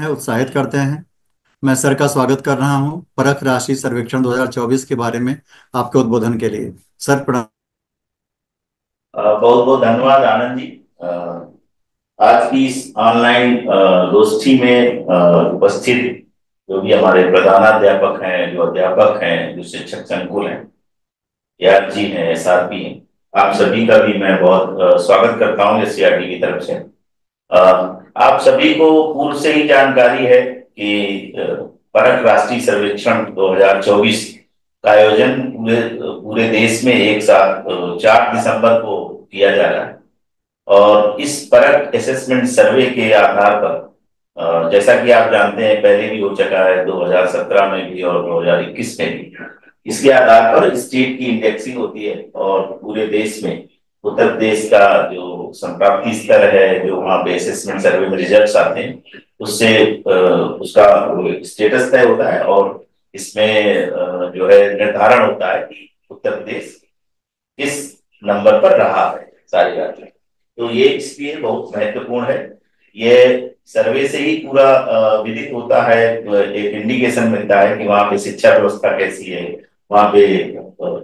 है, उत्साहित करते हैं। मैं सर का स्वागत कर रहा हूं परख राशि सर्वेक्षण 2024 के बारे में आपके उद्बोधन के लिए। सर प्रणाम। बहुत बहुत धन्यवाद आनंद जी। आज की इस ऑनलाइन गोष्ठी में उपस्थित जो भी हमारे प्रधानाध्यापक हैं, जो अध्यापक हैं, जो शिक्षक संकुल हैं, याद जी हैं, एसआरपी हैं, आप सभी का भी मैं बहुत स्वागत करता हूं एससीईआरटी की तरफ से। अ, आप सभी को पूर्व से ही जानकारी है कि परख राष्ट्रीय सर्वेक्षण 2024 का आयोजन पूरे पूरे देश में एक साथ 4 दिसंबर को किया जा रहा है। और इस परख असेसमेंट सर्वे के आधार पर जैसा कि आप जानते हैं पहले भी हो चुका है 2017 में भी और 2021 में भी। इसके आधार पर स्टेट की इंडेक्सिंग होती है और पूरे देश में उत्तर प्रदेश का जो संप्राप्ति स्तर है, जो वहाँ पे असेसमेंट सर्वे में रिजल्ट्स आते हैं, उससे उसका स्टेटस तय होता है। और इसमें जो है निर्धारण होता है कि उत्तर प्रदेश किस नंबर पर रहा है सारी बात में। तो ये इसलिए बहुत महत्वपूर्ण है। ये सर्वे से ही पूरा विदित होता है, एक इंडिकेशन मिलता है कि वहाँ पे शिक्षा व्यवस्था कैसी है, वहाँ पे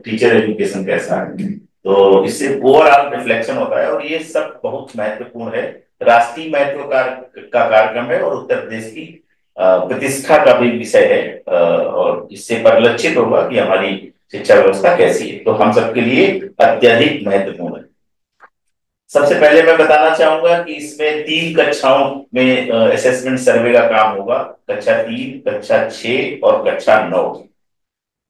टीचर एजुकेशन कैसा है। तो इससे ओवरऑल रिफ्लेक्शन होता है और ये सब बहुत महत्वपूर्ण है। राष्ट्रीय महत्व का कार्यक्रम है और उत्तर प्रदेश की प्रतिष्ठा का भी विषय है। और इससे परिलक्षित होगा कि हमारी शिक्षा व्यवस्था कैसी है, तो हम सबके लिए अत्यधिक महत्वपूर्ण है। सबसे पहले मैं बताना चाहूंगा कि इसमें 3 कक्षाओं में असेसमेंट सर्वे का काम होगा। कक्षा 3, कक्षा 6 और कक्षा 9।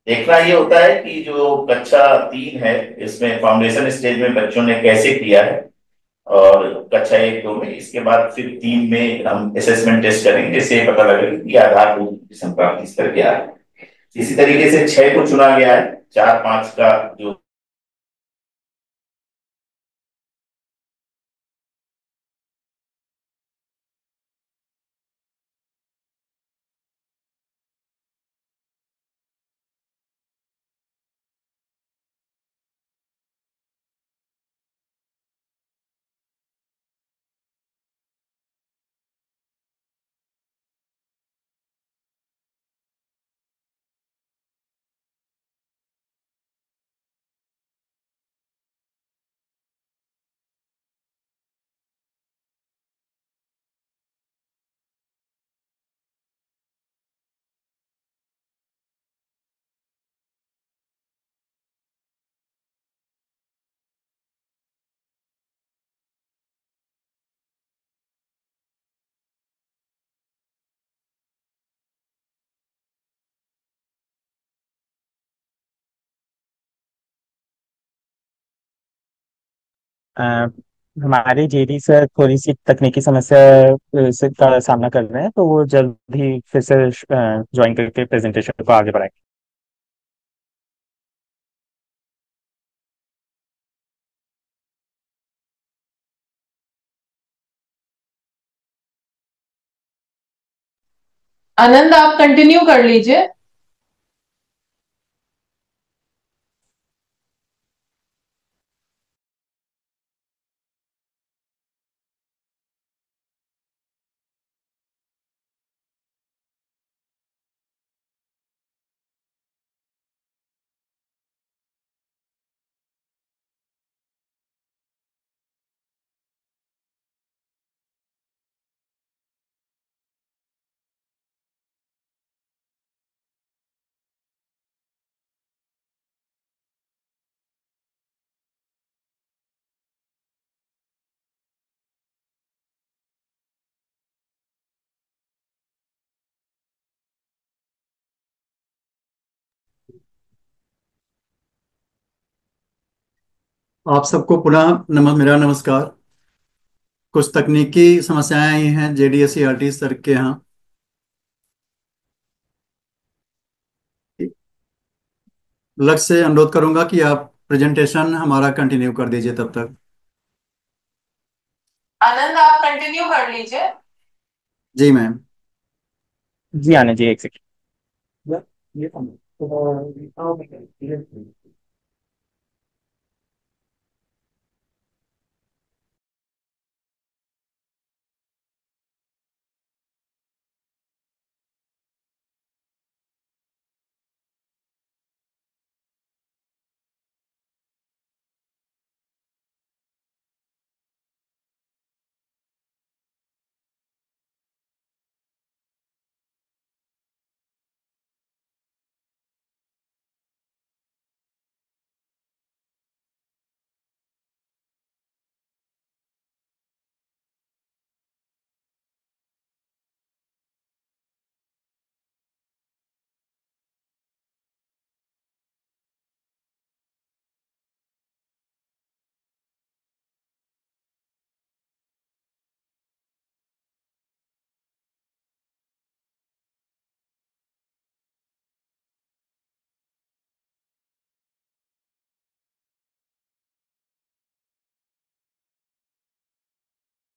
देखना ये होता है कि जो कक्षा 3 है, इसमें फाउंडेशन स्टेज में बच्चों ने कैसे किया है। और कक्षा 1, 2 में, इसके बाद फिर 3 में हम असेसमेंट टेस्ट करेंगे, जिससे पता लगेगा कि आधारभूत संप्राप्ति स्तर क्या है। इसी तरीके से 6 को चुना गया है। 4, 5 का जो अ, हमारे जेडी सर थोड़ी सी तकनीकी समस्या से का सामना कर रहे हैं, तो वो जल्द ही फिर से ज्वाइन करके प्रेजेंटेशन को आगे बढ़ाएंगे। आनंद, आप कंटिन्यू कर लीजिए। आप सबको पुनः मेरा नमस्कार। कुछ तकनीकी समस्याएं आई हैं जेडीएसईआरटी सर के यहाँ। लक्ष्य से अनुरोध करूंगा कि आप प्रेजेंटेशन हमारा कंटिन्यू कर दीजिए तब तक। आनंद, आप कंटिन्यू कर लीजिए। जी मैम। जी आने जी, एक सेकंड।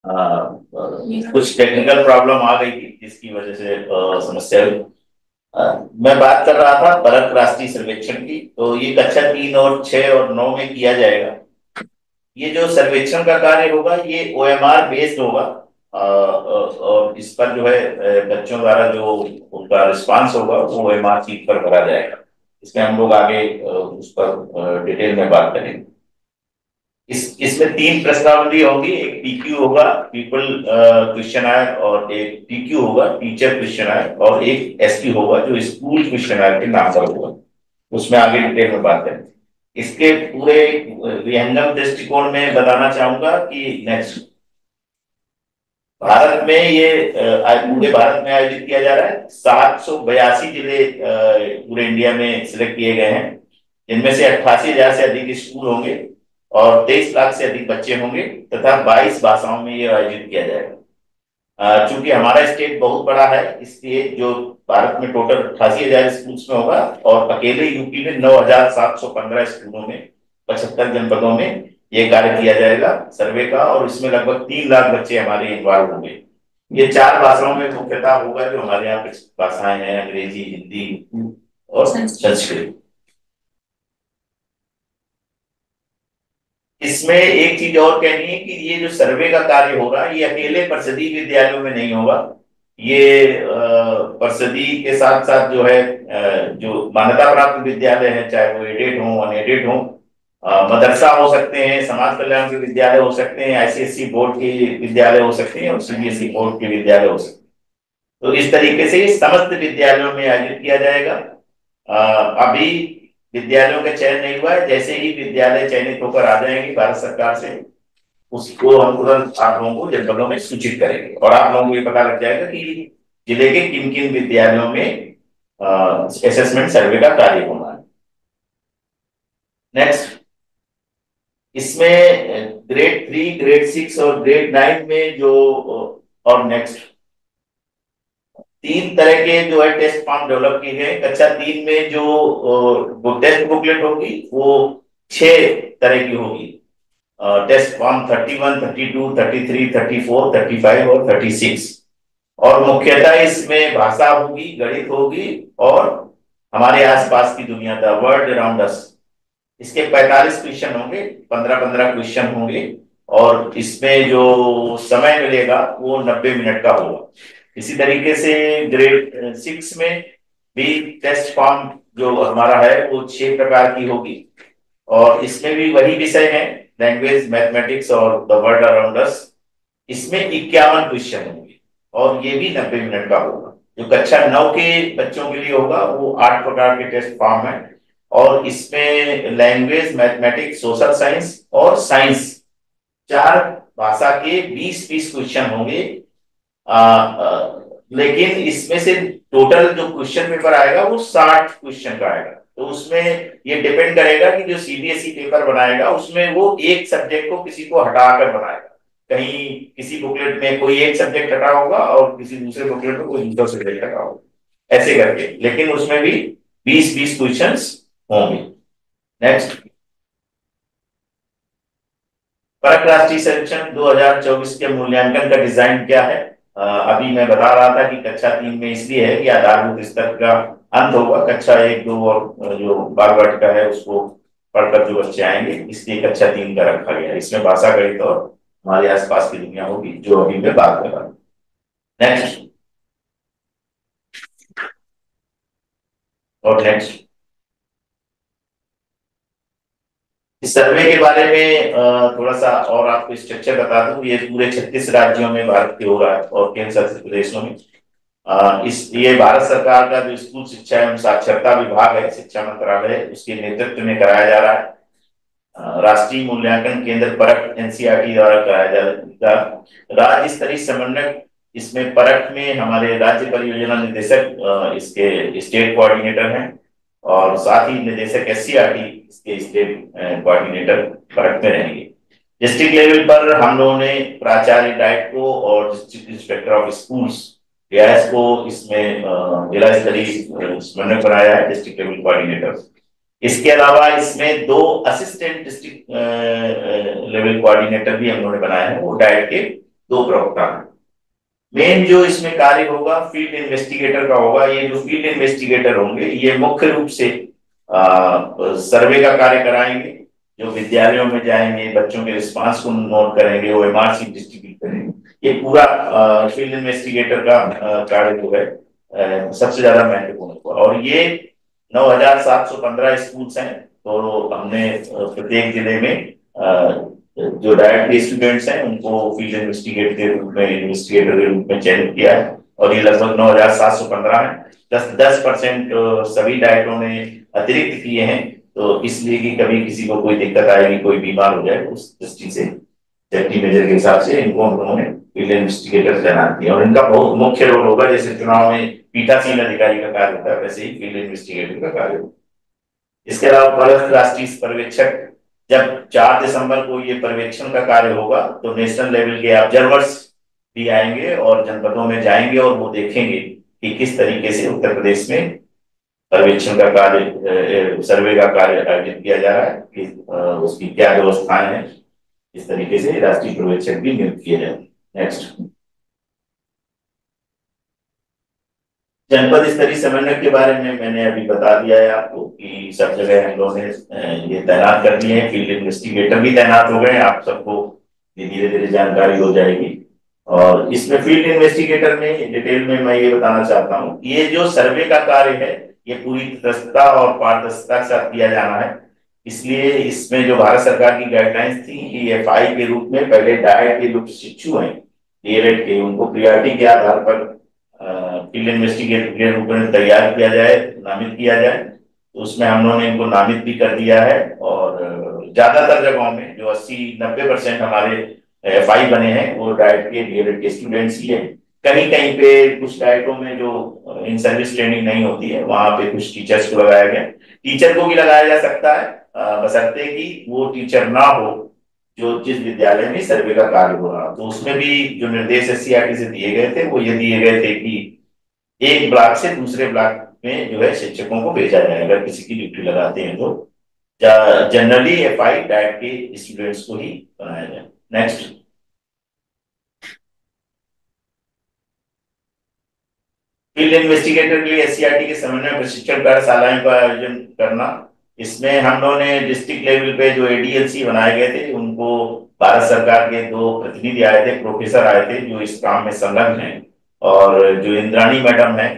कुछ टेक्निकल प्रॉब्लम आ गई थी जिसकी वजह से समस्या हुई। मैं बात कर रहा था परख राष्ट्रीय सर्वेक्षण की। तो ये कक्षा 3 और 6 और 9 में किया जाएगा। ये जो सर्वेक्षण का कार्य होगा ये ओएमआर बेस्ड होगा। और इस पर जो है बच्चों द्वारा जो उनका रिस्पांस होगा वो ओएमआर शीट पर भरा जाएगा। इसमें हम लोग आगे उस पर डिटेल में बात करेंगे। इसमें 3 प्रश्नावली होगी। एक पीक्यू होगा, पीपल क्वेश्चनर, और एक टीक्यू होगा, टीचर क्वेश्चनर, और एक एसक्यू होगा जो स्कूल क्वेश्चनर के नाम पर होगा। उसमें आगे डिटेल में बात करेंगे। इसके पूरे विहंगम दृष्टिकोण में बताना चाहूंगा कि नेक्स्ट भारत में ये पूरे भारत में आयोजित किया जा रहा है। 782 जिले पूरे इंडिया में सिलेक्ट किए गए हैं, जिनमें से 88,000 से अधिक स्कूल होंगे और 23 लाख से अधिक बच्चे होंगे तथा 22 भाषाओं में ये आयोजित किया जाएगा। चूंकि हमारा स्टेट बहुत बड़ा है इसलिए जो भारत में टोटल 88,000 स्कूल्स में होगा और अकेले यूपी में 9,715 स्कूलों में 75 जनपदों में ये कार्य किया जाएगा सर्वे का। और इसमें लगभग 3 लाख बच्चे हमारे इन्वॉल्व होंगे। ये 4 भाषाओं में मुख्यतः होगा जो हमारे यहाँ कुछ भाषाएं हैं, अंग्रेजी, हिंदी और संस्कृत। इसमें एक चीज और कहनी है कि ये जो सर्वे का कार्य हो रहा है ये अकेले परिषदीय विद्यालयों में नहीं होगा। ये परिषदीय के साथ साथ जो है जो मान्यता प्राप्त विद्यालय है, चाहे वो एडेड हो अनएडेड हो, मदरसा हो सकते हैं, समाज कल्याण के विद्यालय हो सकते हैं, आईसीएसई बोर्ड के विद्यालय हो सकते हैं और सीबीएसई बोर्ड के विद्यालय हो सकते हैं। तो इस तरीके से समस्त विद्यालयों में आयोजित किया जाएगा। अभी विद्यालयों का चयन नहीं हुआ है। जैसे ही विद्यालय चयनित होकर आ जाएंगे भारत सरकार से, उसको हम तुरंत आप लोगों को जनपदों में सूचित करेंगे और आप लोगों को ये पता लग जाएगा कि जिले के किन किन विद्यालयों में असेसमेंट सर्वे का कार्य होना है। नेक्स्ट, इसमें ग्रेड 3, ग्रेड 6 और ग्रेड 9 में जो और नेक्स्ट 3 तरह के जो है टेस्ट फॉर्म डेवलप किए गए। कक्षा 3 में जो टेस्ट बुकलेट होगी वो 6 तरह की होगी। टेस्ट फॉर्म 31, 32, 33, 34, 35 और 36। और मुख्यतः इसमें भाषा होगी, गणित होगी और हमारे आसपास की दुनिया, द वर्ल्ड अराउंड अस। इसके 45 क्वेश्चन होंगे, 15-15 क्वेश्चन होंगे और इसमें जो समय मिलेगा वो 90 मिनट का होगा। इसी तरीके से ग्रेड 6 में भी टेस्ट फॉर्म जो हमारा है वो 6 प्रकार की होगी और इसमें भी वही विषय है, लैंग्वेज, मैथमेटिक्स और द वर्ल्ड अराउंड अस। इसमें 51 क्वेश्चन होंगे और ये भी 90 मिनट का होगा। जो कक्षा 9 के बच्चों के लिए होगा वो 8 प्रकार के टेस्ट फॉर्म है और इसमें लैंग्वेज, मैथमेटिक्स, सोशल साइंस और साइंस 4 भाषा के 20-20 क्वेश्चन होंगे। लेकिन इसमें से टोटल जो क्वेश्चन पेपर आएगा वो 60 क्वेश्चन का आएगा। तो उसमें ये डिपेंड करेगा कि जो सीबीएसई पेपर बनाएगा उसमें वो एक सब्जेक्ट को किसी को हटाकर बनाएगा। कहीं किसी बुकलेट में कोई एक सब्जेक्ट हटा होगा और किसी दूसरे बुकलेट में कोई दूसरा सब्जेक्ट हटा होगा, ऐसे करके। लेकिन उसमें भी 20-20 क्वेश्चन होंगे। नेक्स्ट, परख राष्ट्रीय सर्वेक्षण 2024 के मूल्यांकन का डिजाइन क्या है? अभी मैं बता रहा था कि कक्षा 3 में इसलिए है कि आधारभूत स्तर का अंत होगा। कक्षा 1, 2 और जो बाल वाटिका है उसको पढ़कर जो बच्चे आएंगे, इसलिए कक्षा 3 का रखा गया है। इसमें भाषा, गणित और हमारे आसपास की दुनिया होगी जो अभी मैं बात कर रहा हूँ। नेक्स्ट और नेक्स्ट, इस सर्वे के बारे में थोड़ा सा और आपको स्ट्रक्चर बता दूं। ये पूरे 36 राज्यों में भारत के हो रहा है और केंद्र शासित प्रदेशों में। ये भारत सरकार का जो स्कूल शिक्षा एवं साक्षरता विभाग है, शिक्षा मंत्रालय, उसके नेतृत्व में कराया जा रहा है। राष्ट्रीय मूल्यांकन केंद्र परख एनसीईआरटी द्वारा कराया जाएगा। राज्य स्तरीय समन्वयक इसमें परख में हमारे राज्य परियोजना निदेशक इसके स्टेट कोऑर्डिनेटर हैं और साथ ही निदेशक एससीईआरटी इसके स्टेट कोऑर्डिनेटर परख में रहेंगे। डिस्ट्रिक्ट लेवल पर हम लोगों ने प्राचार्य डाइट को और district inspector of schools DIIs को इसमें जिला स्तरीय समन्वय बनाया है, डिस्ट्रिक्ट लेवल कोऑर्डिनेटर। इसके अलावा इसमें 2 असिस्टेंट डिस्ट्रिक्ट लेवल कोऑर्डिनेटर भी हम लोगों ने बनाए हैं, वो डाइट के दो प्रवक्ता हैं। मेन जो इसमें कार्य होगा फील्ड इन्वेस्टिगेटर का होगा। ये जो फील्ड इन्वेस्टिगेटर होंगे ये मुख्य रूप से सर्वे का कार्य कराएंगे, जो विद्यालयों में जाएंगे, बच्चों के रिस्पांस को नोट करेंगे, OMR डिस्ट्रीब्यूट करेंगे। ये पूरा फील्ड इन्वेस्टिगेटर का कार्य जो है सबसे ज्यादा महत्वपूर्ण होगा। और ये 9,715 स्कूल्स हैं, तो हमने प्रत्येक जिले में जो डायरेक्ट स्टूडेंट्स हैं उनको फील्ड इन्वेस्टिगेटर के रूप में चयनित किया है। और ये लगभग 9,715 है। 10% सभी डायरेक्टरों ने अतिरिक्त किए हैं, तो इसलिए कि कभी किसी को कोई दिक्कत आएगी, कोई बीमार हो जाए, उस दृष्टि से सेफ्टी मेजर के हिसाब से इनको हम लोगों ने फील्ड इन्वेस्टिगेटर तैनात किया। और इनका बहुत मुख्य रोल होगा, जैसे चुनाव में पीठासीन अधिकारी का कार्य होता है, वैसे ही फील्ड इन्वेस्टिगेटर का कार्य होगा। इसके अलावा वरिष्ठ राष्ट्रीय पर्यवेक्षक, जब 4 दिसंबर को ये पर्यवेक्षण का कार्य होगा तो नेशनल लेवल के ऑब्जर्वर्स भी आएंगे और जनपदों में जाएंगे और वो देखेंगे कि किस तरीके से उत्तर प्रदेश में सर्वेक्षण का कार्य, सर्वे का कार्य आयोजित किया जा रहा है, कि उसकी क्या व्यवस्थाएं हैं। इस तरीके से राष्ट्रीय पर्यवेक्षक भी नियुक्त किए जाए। नेक्स्ट, जनपद स्तरीय समन्वय के बारे में मैंने अभी बता दिया है आपको कि सब जगह हम लोगों ने ये तैनात कर दिए हैं। फील्ड इन्वेस्टिगेटर भी तैनात हो गए हैं, आप सबको धीरे धीरे जानकारी हो जाएगी। और इसमें फील्ड इन्वेस्टिगेटर में डिटेल में मैं ये बताना चाहता हूँ, ये जो सर्वे का कार्य है ये पूरी तटस्थता और पारदर्शिता के साथ किया जाना है। इसलिए इसमें जो भारत सरकार की गाइडलाइंस थी कि FI के रूप में पहले डायट के जो प्रशिक्षु हैं DLED के, उनको प्रियोरिटी के आधार पर फील्ड इन्वेस्टिगेटर के रूप में तैयार किया जाए, नामित किया जाए। तो उसमें हम लोगों ने इनको नामित भी कर दिया है। और ज्यादातर जगहों में जो 80-90% हमारे FI बने हैं वो डाइट के DLED के स्टूडेंट्स ही हैं। कहीं कहीं पे कुछ डाइटों में जो इन सर्विस ट्रेनिंग नहीं होती है, वहां पे कुछ टीचर्स को लगाया गया। टीचर को भी लगाया जा सकता है, बशर्ते कि वो टीचर ना हो जो जिस विद्यालय में सर्वे का कार्य हो रहा। तो उसमें भी जो निर्देश SCRT से दिए गए थे वो ये दिए गए थे कि एक ब्लॉक से दूसरे ब्लॉक में जो है शिक्षकों को भेजा जाए अगर किसी की ड्यूटी लगाते हैं तो। जनरली FI डाइट के स्टूडेंट्स को ही बनाया जाए। नेक्स्ट, फील्ड इन्वेस्टिगेटर के लिए SCRT के समन्वय प्रशिक्षण कार्यशालाओं का आयोजन करना। इसमें हम लोगों ने डिस्ट्रिक्ट लेवल पे जो ADLC बनाए गए थे उनको भारत सरकार के 2 प्रतिनिधि आए थे, प्रोफेसर आए थे जो इस काम में संलग्न हैं। और जो इंद्राणी मैडम है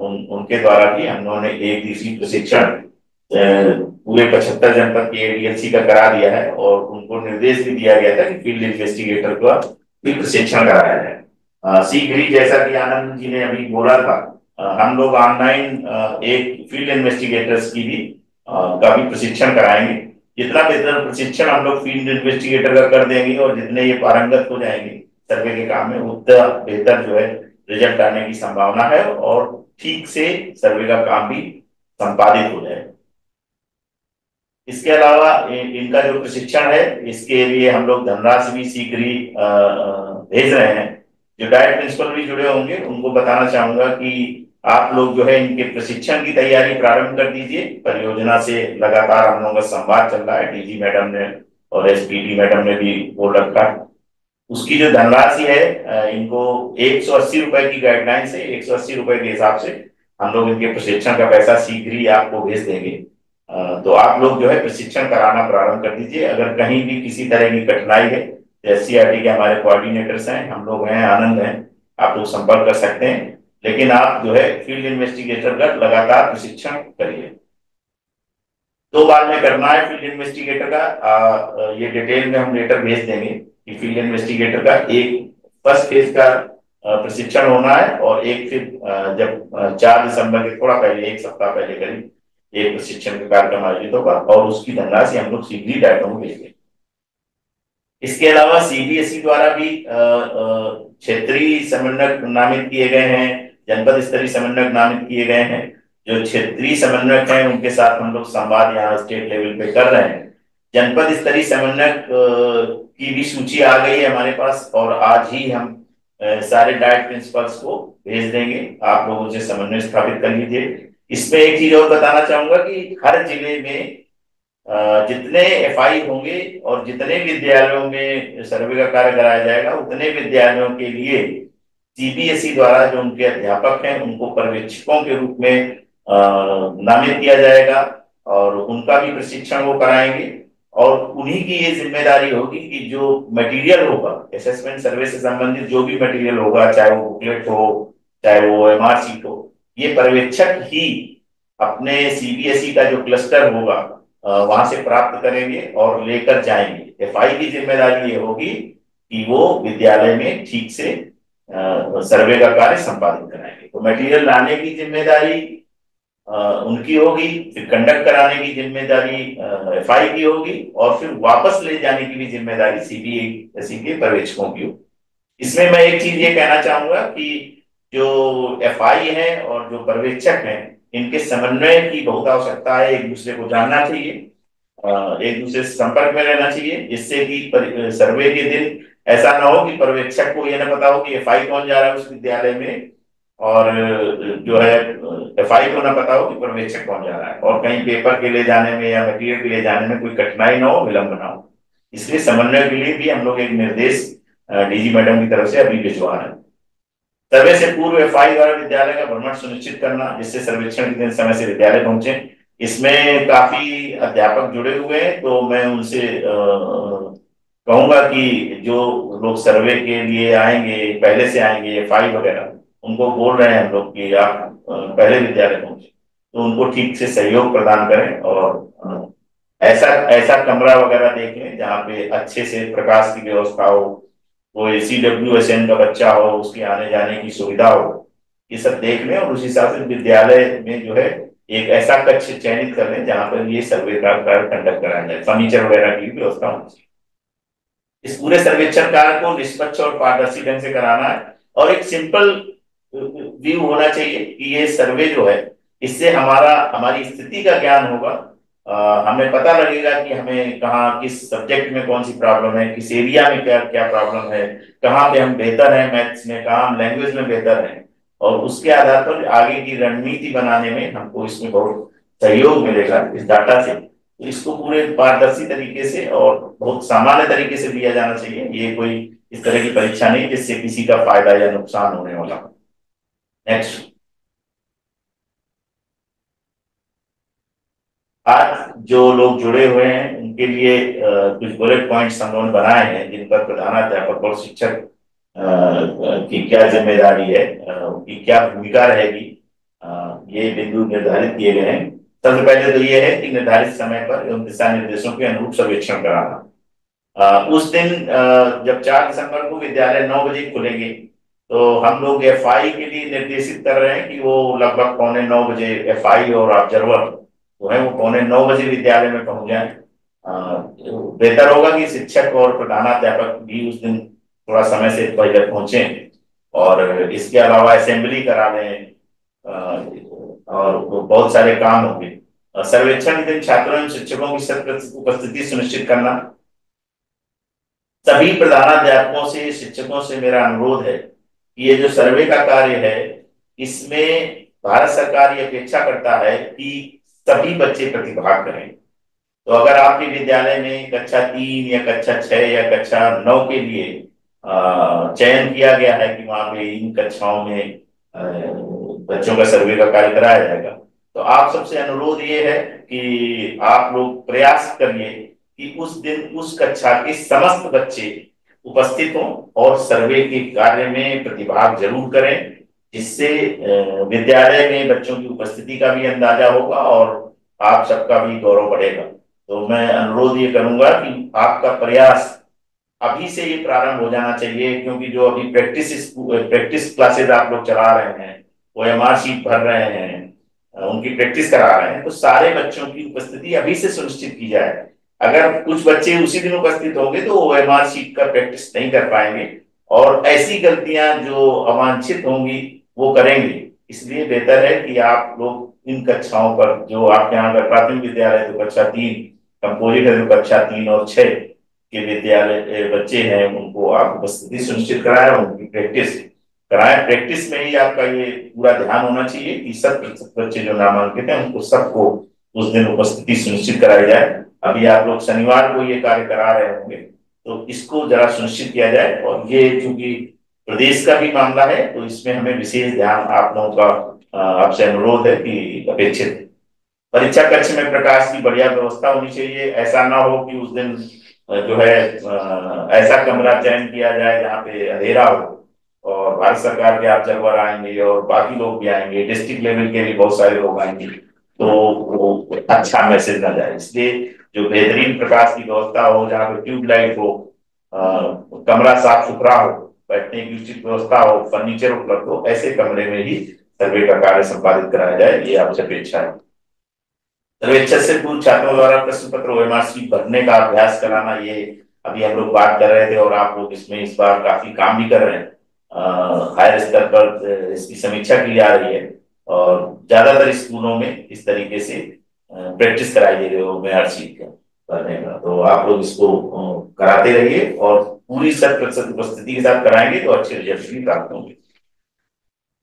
उनके द्वारा भी हम लोगों ने एक दिवसीय प्रशिक्षण पूरे 75 जनपद के ADLC का करा दिया है। और उनको निर्देश भी दिया गया था कि फील्ड इन्वेस्टिगेटर का भी प्रशिक्षण कराया जाए। शीघ्र ही, जैसा कि आनंद जी ने अभी बोला था, हम लोग ऑनलाइन एक फील्ड इन्वेस्टिगेटर्स की भी का भी प्रशिक्षण कराएंगे। जितना बेहतर प्रशिक्षण हम लोग फील्ड इन्वेस्टिगेटर का कर देंगे और जितने ये पारंगत हो जाएंगे सर्वे के काम में, उतना बेहतर जो है रिजल्ट आने की संभावना है और ठीक से सर्वे का काम भी संपादित हो जाए। इसके अलावा इनका जो प्रशिक्षण है इसके लिए हम लोग धनराशि भी शीघ्र ही भेज रहे हैं। जो डायरेक्ट प्रिंसिपल भी जुड़े होंगे उनको बताना चाहूंगा कि आप लोग जो है इनके प्रशिक्षण की तैयारी प्रारंभ कर दीजिए। परियोजना से लगातार हम लोगों का संवाद चल रहा है, DG मैडम ने और SPD मैडम ने भी बोल रखा है। उसकी जो धनराशि है इनको 180 रुपए की गाइडलाइन से 180 रुपए के हिसाब से हम लोग इनके प्रशिक्षण का पैसा शीघ्र ही आपको भेज देंगे। तो आप लोग जो है प्रशिक्षण कराना प्रारंभ कर दीजिए। अगर कहीं भी किसी तरह की कठिनाई है, SCRT के हमारे कोऑर्डिनेटर्स हैं, हम लोग हैं, आनंद हैं, आप लोग संपर्क कर सकते हैं। लेकिन आप जो है फील्ड इन्वेस्टिगेटर का लगातार प्रशिक्षण करिए। 2 बार में करना है फील्ड इन्वेस्टिगेटर का। ये डिटेल में हम लेटर भेज देंगे कि फील्ड इन्वेस्टिगेटर का एक फर्स्ट फेज का प्रशिक्षण होना है और एक फिर जब 4 दिसंबर के थोड़ा पहले, 1 सप्ताह पहले करीब एक प्रशिक्षण का कार्यक्रम आयोजित होगा और उसकी धनराशि हम लोग शीघ्र ही डायरेक्टरों को भेजेंगे। इसके अलावा CBSE द्वारा भी क्षेत्रीय समन्वयक नामित किए गए हैं, जनपद स्तरीय समन्वयक नामित किए गए हैं। जो क्षेत्रीय समन्वयक हैं उनके साथ हम लोग संवाद यहाँ स्टेट लेवल पे कर रहे हैं। जनपद स्तरीय समन्वयक की भी सूची आ गई है हमारे पास और आज ही हम सारे डाइट प्रिंसिपल्स को भेज देंगे। आप लोगों से समन्वय स्थापित कर लीजिए। इसमें एक चीज और बताना चाहूंगा कि हर जिले में जितने एफआई होंगे और जितने विद्यालयों में सर्वे का कार्य कराया जाएगा उतने विद्यालयों के लिए सीबीएसई द्वारा जो उनके अध्यापक हैं उनको पर्यवेक्षकों के रूप में नामित किया जाएगा और उनका भी प्रशिक्षण वो कराएंगे। और उन्हीं की ये जिम्मेदारी होगी कि जो मटेरियल होगा असेसमेंट सर्वे से संबंधित जो भी मटेरियल होगा, चाहे वो बुकलेट हो चाहे वो एमआर शीट हो, ये पर्यवेक्षक ही अपने सीबीएसई का जो क्लस्टर होगा वहां से प्राप्त करेंगे और लेकर जाएंगे। एफआई की जिम्मेदारी ये होगी कि वो विद्यालय में ठीक से सर्वे का कार्य संपादित कराएंगे। तो मटेरियल लाने की जिम्मेदारी उनकी होगी, फिर कंडक्ट कराने की जिम्मेदारी एफआई की होगी और फिर वापस ले जाने की भी जिम्मेदारी सीबीएसई के पर्यवेक्षकों की होगी। इसमें मैं एक चीज ये कहना चाहूंगा कि जो एफआई है और जो पर्यवेक्षक हैं इनके समन्वय की बहुत आवश्यकता है। एक दूसरे को जानना चाहिए, एक दूसरे से संपर्क में रहना चाहिए, जिससे कि सर्वे के दिन ऐसा ना हो कि पर्यवेक्षक को यह ना पता हो कि एफआई कौन जा रहा है उस विद्यालय में और जो है एफआई को ना पता हो कि पर्यवेक्षक कौन जा रहा है, और कहीं पेपर के ले जाने में या मटेरियल के ले जाने में कोई कठिनाई ना हो, विलंब ना हो। इसलिए समन्वय के लिए भी हम लोग एक निर्देश डीजी मैडम की तरफ से अभी भिजवा रहे हैं। सर्वे से पूर्व एफआई द्वारा विद्यालय का भ्रमण सुनिश्चित करना जिससे सर्वेक्षण के दिन समय से विद्यालय पहुंचे। इसमें काफी अध्यापक जुड़े हुए हैं, तो मैं उनसे कहूंगा कि जो लोग सर्वे के लिए आएंगे, पहले से आएंगे एफआई वगैरह, उनको बोल रहे हैं हम लोग कि आप पहले विद्यालय पहुंचे, तो उनको ठीक से सहयोग प्रदान करें और ऐसा ऐसा कमरा वगैरह देख लें जहाँ पे अच्छे से प्रकाश की व्यवस्था हो, कोई CWSN का बच्चा हो उसके आने जाने की सुविधा हो, ये सब देख लें और उस हिसाब से विद्यालय में जो है एक ऐसा कक्ष चयनित कर लें जहां पर ये सर्वे का कार्य कंडक्ट कराया जाए, फर्नीचर वगैरह की व्यवस्था होनी चाहिए। इस पूरे सर्वेक्षण कार्य को निष्पक्ष और पारदर्शी ढंग से कराना है और एक सिंपल व्यू होना चाहिए कि ये सर्वे जो है इससे हमारी स्थिति का ज्ञान होगा। हमें पता लगेगा कि हमें कहाँ किस सब्जेक्ट में कौन सी प्रॉब्लम है, किस एरिया में क्या क्या प्रॉब्लम है, कहाँ पे हम बेहतर हैं मैथ्स में, कहाँ हम लैंग्वेज में बेहतर हैं, और उसके आधार पर आगे की रणनीति बनाने में हमको इसमें बहुत सहयोग मिलेगा इस डाटा से। तो इसको पूरे पारदर्शी तरीके से और बहुत सामान्य तरीके से दिया जाना चाहिए। ये कोई इस तरह की परीक्षा नहीं जिससे किसी का फायदा या नुकसान होने वाला। नेक्स्ट, आज जो लोग जुड़े हुए हैं उनके लिए कुछ बुलेट पॉइंट्स हम लोगों ने बनाए हैं जिन पर प्रधानाध्यापक और शिक्षक की क्या जिम्मेदारी है, उनकी क्या भूमिका रहेगी, ये बिंदु निर्धारित किए गए हैं। सबसे पहले तो ये है कि निर्धारित समय पर एवं दिशा निर्देशों के अनुरूप सर्वेक्षण कराना। उस दिन जब 4 दिसंबर को विद्यालय 9 बजे खुलेंगे तो हम लोग एफआई के लिए निर्देशित कर रहे हैं कि वो लगभग 8:45 बजे एफआई और ऑब्जर्वर जो है वो 8:45 बजे विद्यालय में पहुंच जाए। बेहतर होगा कि शिक्षक और प्रधानाध्यापक भी उस दिन थोड़ा समय से पहले पहुंचे और इसके अलावा असेंबली करा लें और बहुत सारे काम होंगे। सर्वेक्षण के दिन छात्रों एवं शिक्षकों की शत प्रतिशत उपस्थिति सुनिश्चित करना। सभी प्रधानाध्यापकों से, शिक्षकों से मेरा अनुरोध है कि ये जो सर्वे का कार्य है इसमें भारत सरकार ये अपेक्षा करता है कि सभी बच्चे प्रतिभाग करें। तो अगर आपके विद्यालय में कक्षा 3 या कक्षा 6 या कक्षा 9 के लिए चयन किया गया है कि वहां पे इन कक्षाओं में बच्चों का सर्वे का कार्य कराया जाएगा, तो आप सबसे अनुरोध ये है कि आप लोग प्रयास करिए कि उस दिन उस कक्षा के समस्त बच्चे उपस्थित हों और सर्वे के कार्य में प्रतिभाग जरूर करें, जिससे विद्यालय में बच्चों की उपस्थिति का भी अंदाजा होगा और आप सबका भी गौरव बढ़ेगा। तो मैं अनुरोध ये करूंगा कि आपका प्रयास अभी से ये प्रारंभ हो जाना चाहिए, क्योंकि जो अभी प्रैक्टिस क्लासेस आप लोग चला रहे हैं, वो एमआर शीट भर रहे हैं, उनकी प्रैक्टिस करा रहे हैं, तो सारे बच्चों की उपस्थिति अभी से सुनिश्चित की जाए। अगर कुछ बच्चे उसी दिन उपस्थित होंगे तो वो एमआर शीट का प्रैक्टिस नहीं कर पाएंगे और ऐसी गलतियां जो अवांछित होंगी वो करेंगे। इसलिए बेहतर है कि आप लोग इन कक्षाओं पर, जो आपके यहाँ का प्राथमिक विद्यालय तो कक्षा 3 कंपोजिट है, तो कक्षा 3 और 6 के विद्यालय बच्चे हैं उनको आप उपस्थिति सुनिश्चित कराएं और उनकी प्रैक्टिस कराएं। प्रैक्टिस में ही आपका ये पूरा ध्यान होना चाहिए कि 100% बच्चे जो नामांकित हैं उनको सबको उस दिन उपस्थिति सुनिश्चित कराई जाए अभी आप लोग शनिवार को ये कार्य करा रहे होंगे, तो इसको जरा सुनिश्चित किया जाए। और ये चूंकि प्रदेश का भी मामला है, तो इसमें हमें विशेष ध्यान आप लोगों का आपसे अनुरोध है कि अपेक्षित परीक्षा कक्ष में प्रकाश की बढ़िया व्यवस्था होनी चाहिए। ऐसा ना हो कि उस दिन जो है ऐसा कमरा चयन किया जाए जहाँ पे अंधेरा हो, और भारत सरकार के ऑब्जर्वर आएंगे और बाकी लोग भी आएंगे, डिस्ट्रिक्ट लेवल के भी बहुत सारे लोग आएंगे, तो वो अच्छा मैसेज ना जाए। इसलिए जो बेहतरीन प्रकाश की व्यवस्था हो, जहाँ पे ट्यूबलाइट हो, कमरा साफ सुथरा हो, बैठने की उचित व्यवस्था हो, फर्नीचर उपलब्ध हो, ऐसे कमरे में ही सर्वे का कार्य संपादित कराया जाए, ये आपसे अपेक्षा है। सर्वेक्षण से पूर्व छात्रों द्वारा प्रश्न पत्र ओएमआर शीट भरने का अभ्यास कराना, ये अभी हम लोग बात कर रहे थे, और आप लोग इसमें इस बार काफी काम भी कर रहे हैं। हायर स्तर पर इसकी समीक्षा की जा रही है, और ज्यादातर स्कूलों में इस तरीके से प्रैक्टिस कराई दे रही है ओएमआर शीट का भरने का। तो आप लोग इसको कराते रहिए, और पूरी 100% उपस्थिति के साथ कराएंगे तो अच्छे रिजल्ट भी प्राप्त होंगे।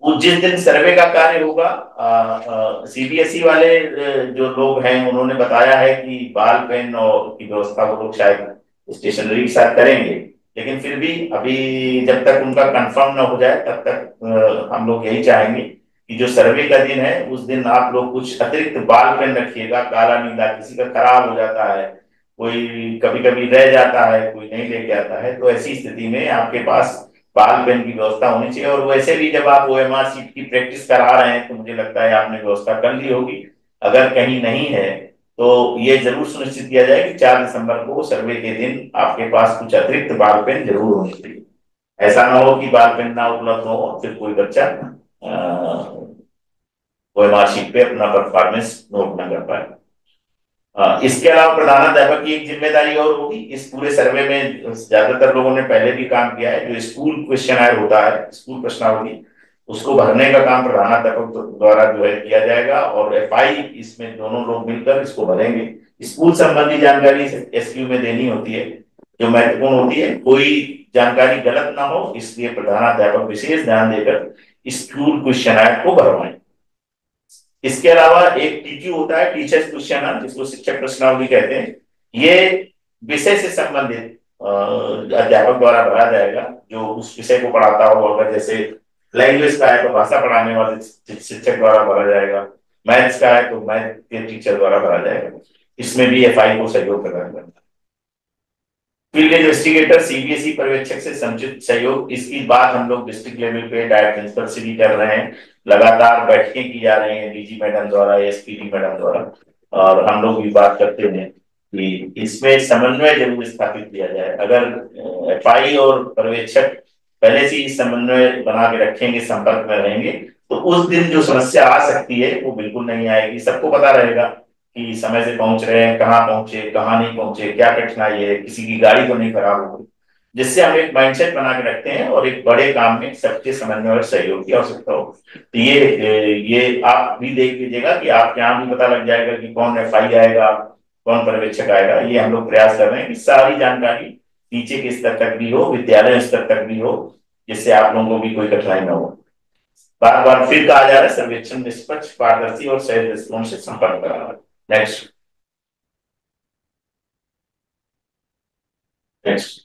वो जिस दिन सर्वे का कार्य होगा, सीबीएसई वाले जो लोग हैं उन्होंने बताया है कि बाल पेन और की व्यवस्था वो लोग शायद स्टेशनरी के साथ करेंगे, लेकिन फिर भी अभी जब तक उनका कंफर्म ना हो जाए तब तक हम लोग यही चाहेंगे कि जो सर्वे का दिन है उस दिन आप लोग कुछ अतिरिक्त बाल पेन रखिएगा। काला नीला, किसी का खराब हो जाता है, कोई कभी कभी रह जाता है, कोई नहीं लेके आता है, तो ऐसी स्थिति में आपके पास बाल पेन की व्यवस्था होनी चाहिए। और वैसे भी जब आप ओएमआर शीट की प्रैक्टिस करा रहे हैं तो मुझे लगता है आपने व्यवस्था कर ली होगी। अगर कहीं नहीं है तो ये जरूर सुनिश्चित किया जाए कि 4 दिसंबर को सर्वे के दिन आपके पास कुछ अतिरिक्त बाल पेन जरूर होनी चाहिए। ऐसा ना हो कि बाल पेन ना उपलब्ध हो और फिर कोई बच्चा ओएमआर शीट पे अपना परफॉर्मेंस नोट न कर पाए। इसके अलावा प्रधानाध्यापक की एक जिम्मेदारी और होगी इस पूरे सर्वे में। ज्यादातर लोगों ने पहले भी काम किया है, जो स्कूल क्वेश्चन होता है, स्कूल प्रश्नावली, उसको भरने का काम प्रधानाध्यापक द्वारा जो है किया जाएगा, और एफआई इसमें दोनों लोग मिलकर इसको भरेंगे। स्कूल संबंधी जानकारी एसक्यू में देनी होती है, जो महत्वपूर्ण होती है, कोई जानकारी गलत ना हो, इसलिए प्रधानाध्यापक विशेष ध्यान देकर स्कूल क्वेश्चन को भरवाएं। इसके अलावा एक टीक्यू होता है, टीचर्स क्वेश्चन, जिसको शिक्षक प्रश्नावली कहते हैं। ये विषय से संबंधित अध्यापक द्वारा भरा जाएगा, जो उस विषय को पढ़ाता हो। अगर जैसे लैंग्वेज का है तो भाषा पढ़ाने वाले शिक्षक द्वारा भरा जाएगा, मैथ्स का है तो मैथ के टीचर द्वारा भरा जाएगा। इसमें भी एफआई को सहयोग प्रदान करना। फील्ड इन्वेस्टिगेटर सीबीएसई पर्यवेक्षक से समुचित सहयोग, इसकी बात हम लोग डिस्ट्रिक्ट लेवल पे डायरेक्ट प्रिंसिपल से भी कर रहे हैं। लगातार बैठकें की जा रही हैं डीजी मैडम द्वारा, एसपीडी मैडम द्वारा, और हम लोग भी बात करते हैं कि इसमें समन्वय जरूर स्थापित किया जाए। अगर एफआई और पर्यवेक्षक पहले से ही समन्वय बना के रखेंगे, संपर्क में रहेंगे, तो उस दिन जो समस्या आ सकती है वो बिल्कुल नहीं आएगी। सबको पता रहेगा कि समय से पहुंच रहे हैं, कहाँ पहुंचे, कहाँ नहीं पहुंचे, क्या कठिनाई है, किसी की गाड़ी तो नहीं खराब हो गई, जिससे हम एक माइंडसेट बना के रखते हैं और एक बड़े काम में सबके समन्वय और सहयोग की आवश्यकता हो। तो ये आप भी देख लीजिएगा कि आपके यहाँ भी पता लग जाएगा कि कौन एफआई आएगा, कौन पर्यवेक्षक आएगा। ये हम लोग प्रयास कर रहे हैं कि सारी जानकारी नीचे के स्तर तक भी हो, विद्यालय स्तर तक भी हो, जिससे आप लोगों को भी कोई कठिनाई ना हो। बार बार फिर कहा जा रहा है, सर्वेक्षण निष्पक्ष, पारदर्शी और सहज दृष्टिकोण से संपन्न कराना। नेक्स्ट नेक्स्ट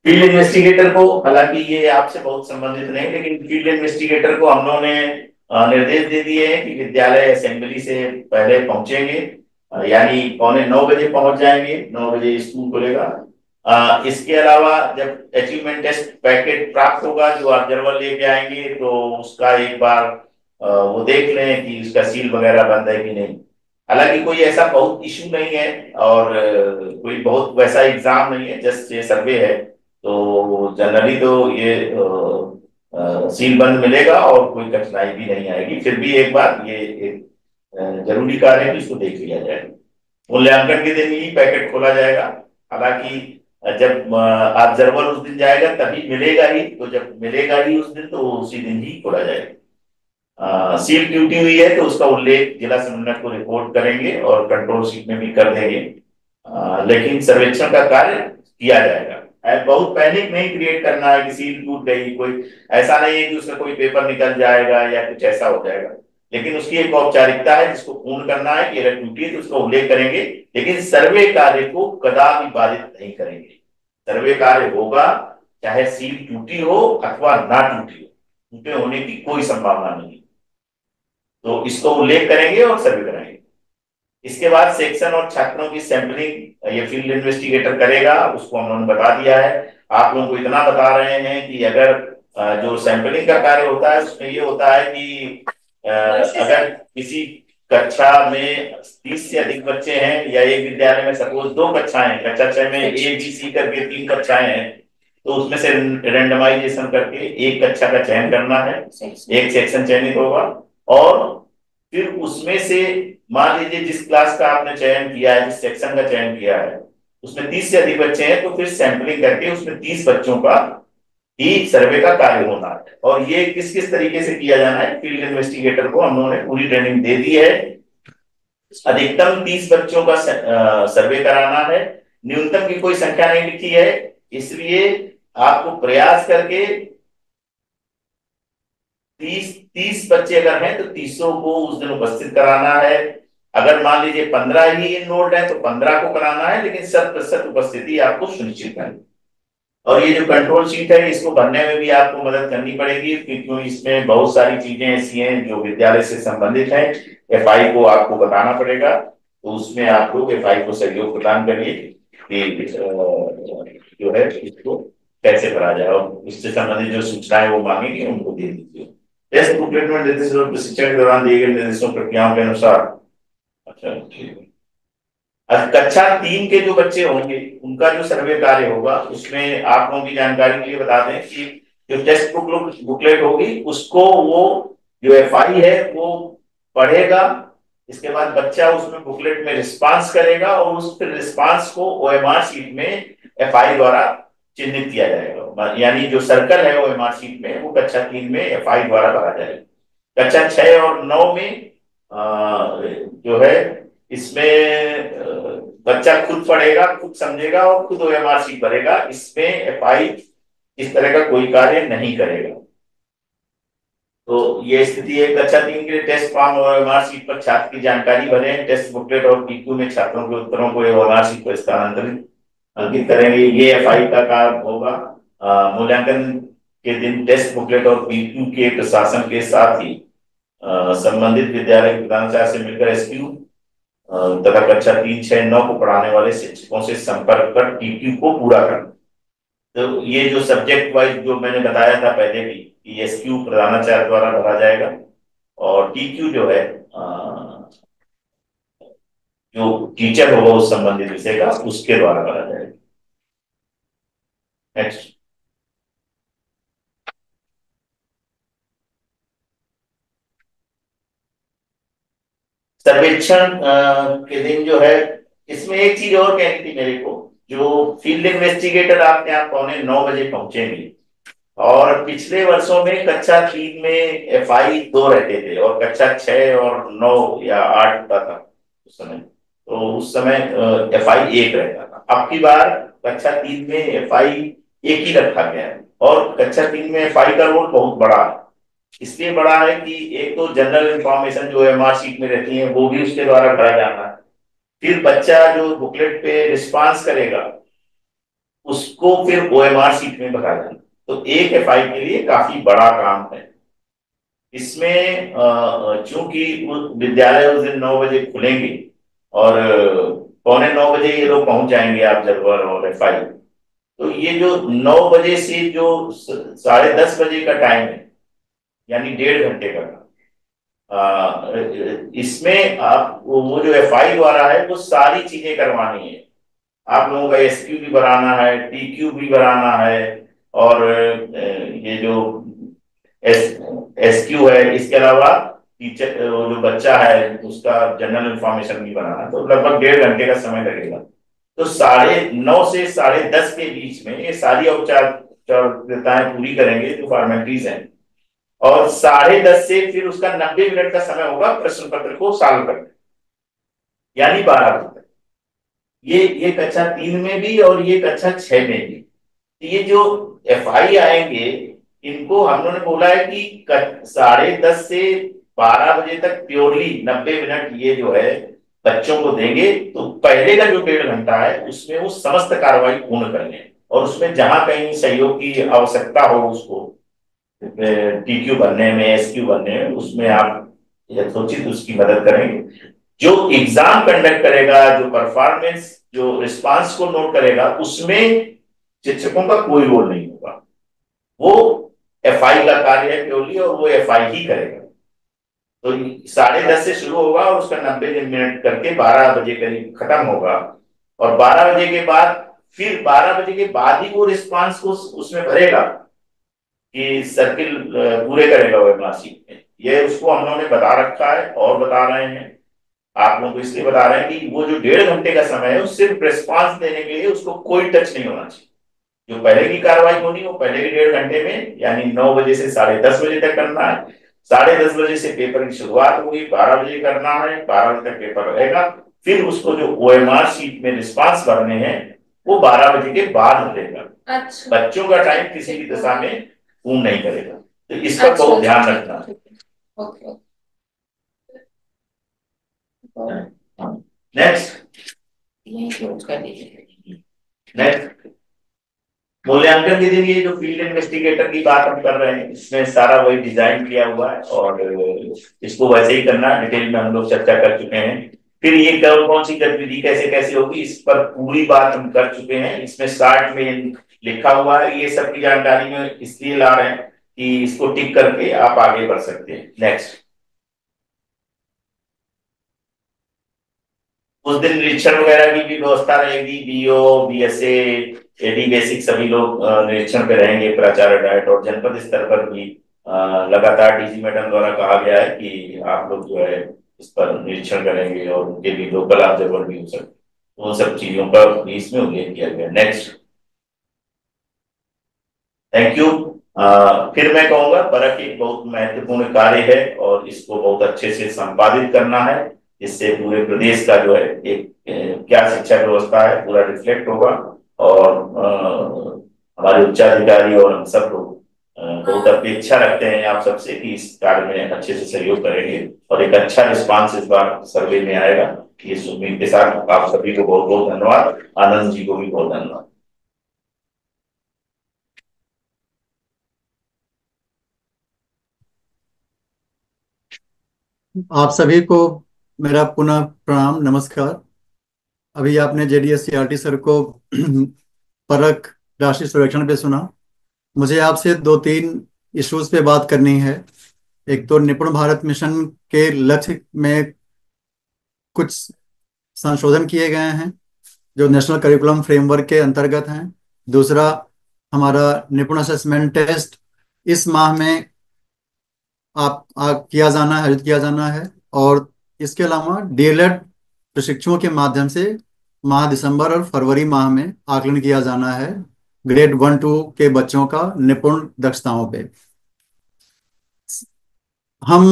फील्ड इन्वेस्टिगेटर को, हालांकि ये आपसे बहुत संबंधित नहीं, लेकिन फील्ड इन्वेस्टिगेटर को हम लोगों ने निर्देश दे दिए हैं कि विद्यालय असेंबली से पहले पहुंचेंगे, यानी 8:45 पहुंच जाएंगे, 9 बजे स्कूल खुलेगा। इसके अलावा जब अचीवमेंट टेस्ट पैकेट प्राप्त होगा, जो ऑब्जर्वर लेके आएंगे, तो उसका एक बार वो देख लें कि उसका सील वगैरह बंद है कि नहीं। हालांकि कोई ऐसा बहुत इशू नहीं है, और कोई बहुत वैसा एग्जाम नहीं है, जस्ट ये सर्वे है, तो जनरली तो ये सील बंद मिलेगा और कोई कठिनाई भी नहीं आएगी। फिर भी एक बार ये एक जरूरी कार्य है, इसको देख लिया जाए। मूल्यांकन के दिन ही पैकेट खोला जाएगा। हालांकि जब ऑब्जर्वर उस दिन जाएगा तभी मिलेगा ही, तो जब मिलेगा ही उस दिन, तो उसी दिन ही खोला जाएगा। सील ड्यूटी हुई है तो उसका उल्लेख जिला समन्वयक को रिपोर्ट करेंगे और कंट्रोल शीट में भी कर देंगे। लेकिन सर्वेक्षण का कार्य किया जाएगा। बहुत पैनिक नहीं क्रिएट करना है कि सील टूट गई, कोई ऐसा नहीं है कि उसका कोई पेपर निकल जाएगा या कुछ ऐसा हो जाएगा। लेकिन उसकी एक औपचारिकता है जिसको पूर्ण करना है कि अगर टूटी है तो उसका उल्लेख करेंगे, लेकिन सर्वे कार्य को कदापि बाधित नहीं करेंगे। सर्वे कार्य होगा चाहे सील टूटी हो अथवा ना टूटी हो, टूटे होने की कोई संभावना नहीं, तो इसको उल्लेख करेंगे और सर्वे कराएंगे। इसके बाद सेक्शन और छात्रों की सैंपलिंग ये फील्ड इन्वेस्टिगेटर करेगा, उसको हम लोगों ने बता दिया है। आप लोगों को इतना बता रहे हैं कि अगर जो सैंपलिंग का कार्य होता है उसमें ये होता है कि अगर किसी कक्षा में 30 से अधिक बच्चे हैं या एक विद्यालय में सपोज 2 कक्षाएं हैं, कक्षा 6 में ए बी सी करके 3 कक्षाएं हैं, तो उसमें से रेंडमाइजेशन करके एक कक्षा का चयन करना है, एक सेक्शन चयनित होगा, और फिर उसमें से मान लीजिए जिस क्लास का आपने चयन किया है, जिस सेक्शन का चयन किया है, उसमें 30 से अधिक बच्चे हैं, तो फिर सैंपलिंग करके उसमें 30 बच्चों का ही सर्वे का कार्य होना है। और ये किस किस तरीके से किया जाना है, फील्ड इन्वेस्टिगेटर को हम लोगों ने पूरी ट्रेनिंग दे दी है। अधिकतम 30 बच्चों का सर्वे कराना है, न्यूनतम की कोई संख्या नहीं लिखी है, इसलिए आपको प्रयास करके 30 बच्चे अगर हैं तो 30 को उस दिन उपस्थित कराना है। अगर मान लीजिए 15 ही इनरोल्ड है तो 15 को कराना है, लेकिन 100% उपस्थिति आपको सुनिश्चित करनी। और ये जो कंट्रोल शीट है इसको भरने में भी आपको मदद करनी पड़ेगी, क्योंकि इसमें बहुत सारी चीजें ऐसी हैं जो विद्यालय से संबंधित हैं। एफआई को आपको बताना पड़ेगा, तो उसमें आप लोग एफआई को सहयोग प्रदान करिए कि जो है इसको कैसे भरा जाए, और इससे संबंधित जो सूचनाएं वो मांगेंगे उनको दे दीजिए। टेस्ट बुकलेट में निर्देश और प्रशिक्षण के दौरान दिए गए निर्देशों प्रक्रियाओं के अनुसार। अच्छा ठीक है। कक्षा 3 के जो बच्चे होंगे उनका जो सर्वे कार्य होगा उसमें आप लोगों की जानकारी के लिए बता दें कि जो टेस्ट बुकलेट होगी उसको वो जो एफआई है वो पढ़ेगा, इसके बाद बच्चा उसमें बुकलेट में रिस्पांस करेगा और उस रिस्पांस को ओएमआर शीट में एफआई द्वारा चिन्हित किया जाएगा, यानी जो सर्कल है ओएमआर शीट में वो कक्षा 3 में एफआई द्वारा भरा जाएगा। कक्षा 6 और 9 में जो है इसमें बच्चा खुद पढ़ेगा, खुद समझेगा और खुद ओएमआर शीट भरेगा, इसमें एफआई इस तरह का कोई कार्य नहीं करेगा। तो ये स्थिति है। कक्षा 3 के लिए टेस्ट फॉर्म और ओएमआर शीट पर छात्र की जानकारी भरे, टेस्ट बुकलेट और पीक्यू में छात्रों के उत्तरों को ओएमआर शीट पर स्थानांतरित अंकित करेंगे, ये एफआई का कार्य होगा। मूल्यांकन के दिन टेस्ट बुकलेट और पीक्यू के प्रशासन के साथ ही संबंधित विद्यालय के प्रधानाचार्य से मिलकर एसक्यू तथा कक्षा 3, 6, 9 को पढ़ाने वाले शिक्षकों से संपर्क कर टीक्यू को पूरा करना। तो ये जो सब्जेक्ट वाइज जो मैंने बताया था पहले भी कि एसक्यू प्रधानाचार्य द्वारा भरा जाएगा और टीक्यू जो है जो टीचर होगा उस संबंधित विषय का उसके द्वारा भरा जाएगा। नेक्स्ट। सर्वेक्षण के दिन जो है इसमें एक चीज और कहनी थी मेरे को, जो फील्ड इन्वेस्टिगेटर आपके यहाँ 8:45 पहुंचेंगे, और पिछले वर्षों में कक्षा 3 में एफआई 2 रहते थे और कक्षा 6 और 9 या 8 होता था उस समय, तो उस समय एफआई 1 रहता था। अब की बार कक्षा 3 में एफआई 1 ही रखा गया है, और कक्षा 3 में एफआई का रोल बहुत बड़ा है। इसलिए बड़ा है कि एक तो जनरल इंफॉर्मेशन जो एमआर शीट में रहती है वो भी उसके द्वारा भरा जाना है, फिर बच्चा जो बुकलेट पे रिस्पांस करेगा उसको फिर ओएमआर शीट में भरा जाना, तो एक एफआई के लिए काफी बड़ा काम है। इसमें चूंकि विद्यालय उस दिन 9 बजे खुलेंगे और 8:45 ये लोग पहुंच जाएंगे ऑब्जर्वर और एफआई, तो ये जो 9 बजे से जो 10:30 बजे का टाइम है यानी 1.5 घंटे का, इसमें आप वो जो एफआई द्वारा है वो सारी चीजें करवानी है। आप लोगों का एसक्यू भी बनाना है, टीक्यू भी बनाना है, और ये जो एसक्यू है, इसके अलावा टीचर जो बच्चा है उसका जनरल इंफॉर्मेशन भी बनाना है, तो लगभग 1.5 घंटे का समय लगेगा। तो 9:30 से 10:30 के बीच में ये सारी औपचारिकताएं पूरी करेंगे जो फॉर्मेलिटीज हैं, और 10:30 से फिर उसका 90 मिनट का समय होगा प्रश्न पत्र को सॉल्व करने, यानी 12 घंटे। ये कक्षा 3 में भी और ये कक्षा 6 में भी। ये जो एफआई आएंगे इनको हम लोगों ने बोला है कि 10:30 से 12 बजे तक प्योरली 90 मिनट ये जो है बच्चों को देंगे, तो पहले का जो 1.5 घंटा है उसमें वो समस्त कार्रवाई पूर्ण कर लें, और उसमें जहां कहीं सहयोग की आवश्यकता हो उसको टीक्यू बनने में, एसक्यू बनने में, उसमें आप यथोचित उसकी मदद करेंगे। जो एग्जाम कंडक्ट करेगा, जो परफॉर्मेंस, जो रिस्पांस को नोट करेगा, उसमें शिक्षकों का कोई रोल नहीं होगा। वो एफआई का कार्य है प्योरली, और वो एफआई ही करेगा। तो 10:30 से शुरू होगा और उसका 90 मिनट करके 12 बजे करीब खत्म होगा। और 12 बजे के बाद, फिर 12 बजे के बाद ही वो रिस्पांस को उसमें भरेगा कि सर्किल पूरे करेगा वेबमार शीट में। ये उसको हम लोगों ने बता रखा है और बता रहे हैं आप लोगों को, इसलिए बता रहे हैं कि वो जो 1.5 घंटे का समय है वो सिर्फ रिस्पांस देने के लिए, उसको कोई टच नहीं होना चाहिए। जो पहले की कार्रवाई होनी वो पहले के 1.5 घंटे में, यानी 9 बजे से 10:30 बजे तक करना है। 10:30 बजे से पेपर की शुरुआत होगी, 12 बजे करना है, 12 बजे तक पेपर रहेगा। फिर उसको जो ओएमआर शीट में रिस्पांस भरने हैं वो 12 बजे के बाद भरेगा। अच्छा, बच्चों का टाइम किसी भी दशा में पूर्ण नहीं करेगा, तो इस पर बहुत ध्यान रखना है। ओके। नेक्स्ट, यही क्लोज कर दीजिए। नेक्स्ट मूल्यांकन के दिन ये जो फील्ड इन्वेस्टिगेटर की बात हम कर रहे हैं, इसमें सारा वही डिजाइन किया हुआ है, और इसको वैसे ही करना, डिटेल में हम लोग चर्चा कर चुके हैं। फिर ये कौन कौन सी गतिविधि कैसे कैसे होगी, इस पर पूरी बात हम कर चुके हैं। इसमें शार्ट में लिखा हुआ है, ये सब की जानकारी में इसलिए ला रहे हैं कि इसको टिक करके आप आगे बढ़ सकते हैं। नेक्स्ट, उस दिन निरीक्षण वगैरह की भी व्यवस्था रहेगी। बीओ, बीएसए, एडी बेसिक सभी लोग निरीक्षण पे रहेंगे, प्राचार्य डाइट, और जनपद स्तर पर भी लगातार डीजी मैडम द्वारा कहा गया है कि आप लोग जो है इस पर निरीक्षण करेंगे, और उनके भी लोकल ऑब्जर्वर भी हो सकते, तो उन सब चीजों का भी इसमें उल्लेख किया गया। Next, thank you. फिर मैं कहूंगा परख एक बहुत महत्वपूर्ण कार्य है, और इसको बहुत अच्छे से संपादित करना है, जिससे पूरे प्रदेश का जो है एक क्या शिक्षा व्यवस्था है पूरा रिफ्लेक्ट होगा। और हमारे उच्चाधिकारी और हम सब लोग बहुत अपेक्षा रखते हैं आप सबसे कि इस कार्य में अच्छे से सहयोग करेंगे, और एक अच्छा रिस्पांस इस बार सर्वे में आएगा। ये उम्मीद के साथ आप सभी को बहुत बहुत धन्यवाद। आनंद जी को भी बहुत धन्यवाद। आप सभी को मेरा पुनः प्रणाम, नमस्कार। अभी आपने जेडीएस सीआरटी सर को परख राष्ट्रीय सर्वेक्षण पे सुना। मुझे आपसे दो तीन इश्यूज पे बात करनी है। एक तो निपुण भारत मिशन के लक्ष्य में कुछ संशोधन किए गए हैं जो नेशनल करिकुलम फ्रेमवर्क के अंतर्गत हैं। दूसरा, हमारा निपुण असेसमेंट टेस्ट इस माह में किया जाना है, आयोजित किया जाना है। और इसके अलावा डीएलएड प्रशिक्षुओं के माध्यम से माह दिसंबर और फरवरी माह में आकलन किया जाना है ग्रेड 1-2 के बच्चों का निपुण दक्षताओं पे। हम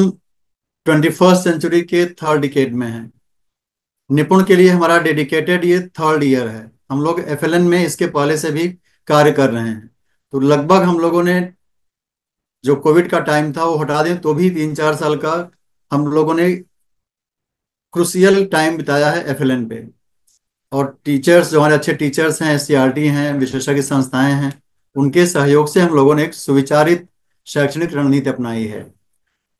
21st सेंचुरी के थर्ड डिकेड में हैं। निपुण के लिए हमारा डेडिकेटेड ये थर्ड ईयर है। हम लोग एफएलएन में इसके पहले से भी कार्य कर रहे हैं। तो लगभग हम लोगों ने जो कोविड का टाइम था वो हटा दें तो भी 3-4 साल का हम लोगों ने क्रुशियल टाइम बिताया है एफएलएन पे। और टीचर्स, जो हमारे अच्छे टीचर्स हैं, एससीईआरटी हैं, विशेषज्ञ संस्थाएं हैं, उनके सहयोग से हम लोगों ने एक सुविचारित शैक्षणिक रणनीति अपनाई है।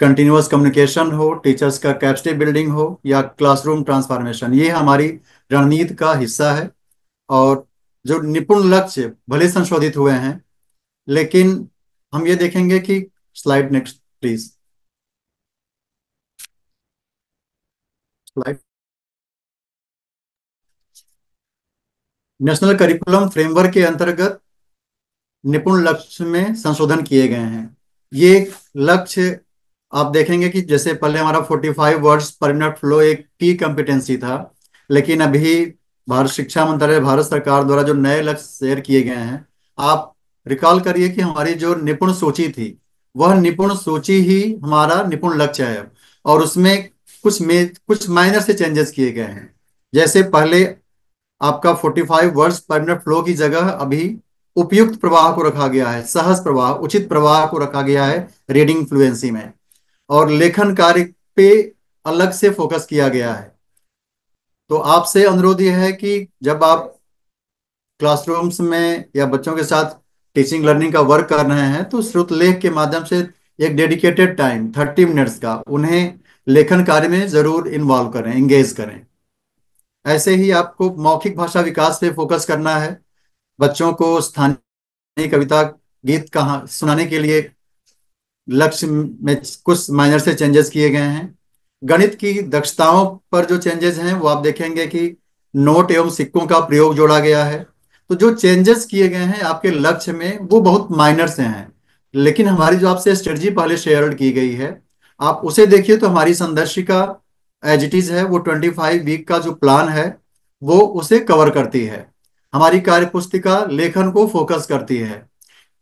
कंटिन्यूअस कम्युनिकेशन हो, टीचर्स का कैपेसिटी बिल्डिंग हो, या क्लासरूम ट्रांसफॉर्मेशन, ये हमारी रणनीति का हिस्सा है। और जो निपुण लक्ष्य भले संशोधित हुए हैं, लेकिन हम ये देखेंगे कि slide next please, slide. National curriculum framework के अंतर्गत निपुण लक्ष्य में संशोधन किए गए हैं। ये लक्ष्य आप देखेंगे कि जैसे पहले हमारा 45 वर्ड्स पर मिनट फ्लो एक की कॉम्पिटेंसी था, लेकिन अभी भारत शिक्षा मंत्रालय, भारत सरकार द्वारा जो नए लक्ष्य शेयर किए गए हैं, आप रिकॉल करिए कि हमारी जो निपुण सूची थी वह निपुण सूची ही हमारा निपुण लक्ष्य है। और उसमें कुछ माइनर से चेंजेस किए गए हैं। जैसे पहले आपका 45 वर्ड्स पर मिनट फ्लो की जगह अभी उपयुक्त प्रवाह को रखा गया है, सहज प्रवाह, उचित प्रवाह को रखा गया है रीडिंग फ्लुएंसी में। और लेखन कार्य पे अलग से फोकस किया गया है। तो आपसे अनुरोध यह है कि जब आप क्लासरूम्स में या बच्चों के साथ टीचिंग लर्निंग का वर्क कर रहे हैं तो श्रुतलेख के माध्यम से एक डेडिकेटेड टाइम 30 मिनट्स का उन्हें लेखन कार्य में जरूर इन्वॉल्व करें, एंगेज करें। ऐसे ही आपको मौखिक भाषा विकास पे फोकस करना है। बच्चों को स्थानीय कविता, गीत कहाँ सुनाने के लिए लक्ष्य में कुछ माइनर से चेंजेस किए गए हैं। गणित की दक्षताओं पर जो चेंजेस हैं वो आप देखेंगे कि नोट एवं सिक्कों का प्रयोग जोड़ा गया है। तो जो चेंजेस किए गए हैं आपके लक्ष्य में वो बहुत माइनर से हैं, लेकिन हमारी जो आपसे स्ट्रेटजी पहले शेयर की गई है आप उसे देखिए तो हमारी संदर्शिका एज इट इज है, वो 25 वीक का जो प्लान है वो उसे कवर करती है। हमारी कार्य पुस्तिका लेखन को फोकस करती है।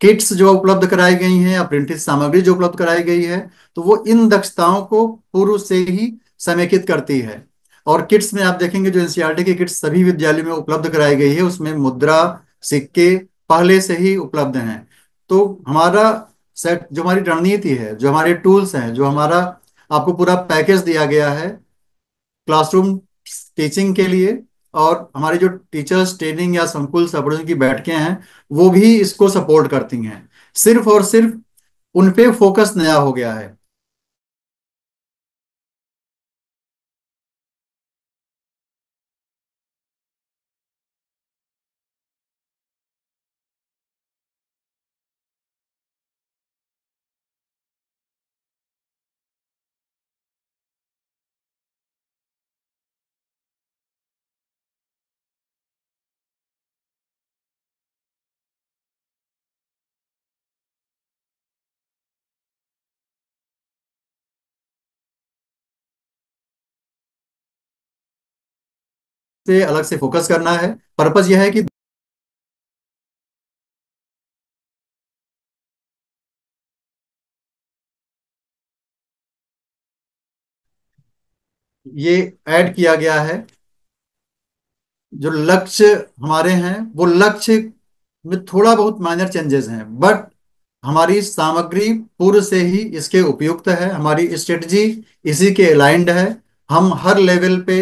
किट्स जो उपलब्ध कराई गई हैं या प्रिंटेड सामग्री जो उपलब्ध कराई गई है तो वो इन दक्षताओं को पूर्व से ही समेकित करती है। और किट्स में आप देखेंगे जो एनसीईआरटी की किट्स सभी विद्यालयों में उपलब्ध कराई गई है उसमें मुद्रा, सिक्के पहले से ही उपलब्ध हैं। तो हमारा सेट, जो हमारी रणनीति है, जो हमारे टूल्स हैं, जो हमारा आपको पूरा पैकेज दिया गया है क्लासरूम टीचिंग के लिए, और हमारी जो टीचर्स ट्रेनिंग या संकुल संवर्धन की बैठकें हैं वो भी इसको सपोर्ट करती हैं। सिर्फ और सिर्फ उन पे फोकस नया हो गया है। से अलग से फोकस करना है। पर्पज यह है कि ये ऐड किया गया है। जो लक्ष्य हमारे हैं वो लक्ष्य में थोड़ा बहुत माइनर चेंजेस हैं, बट हमारी सामग्री पूर्व से ही इसके उपयुक्त है, हमारी स्ट्रेटजी इसी के अलाइंड है। हम हर लेवल पे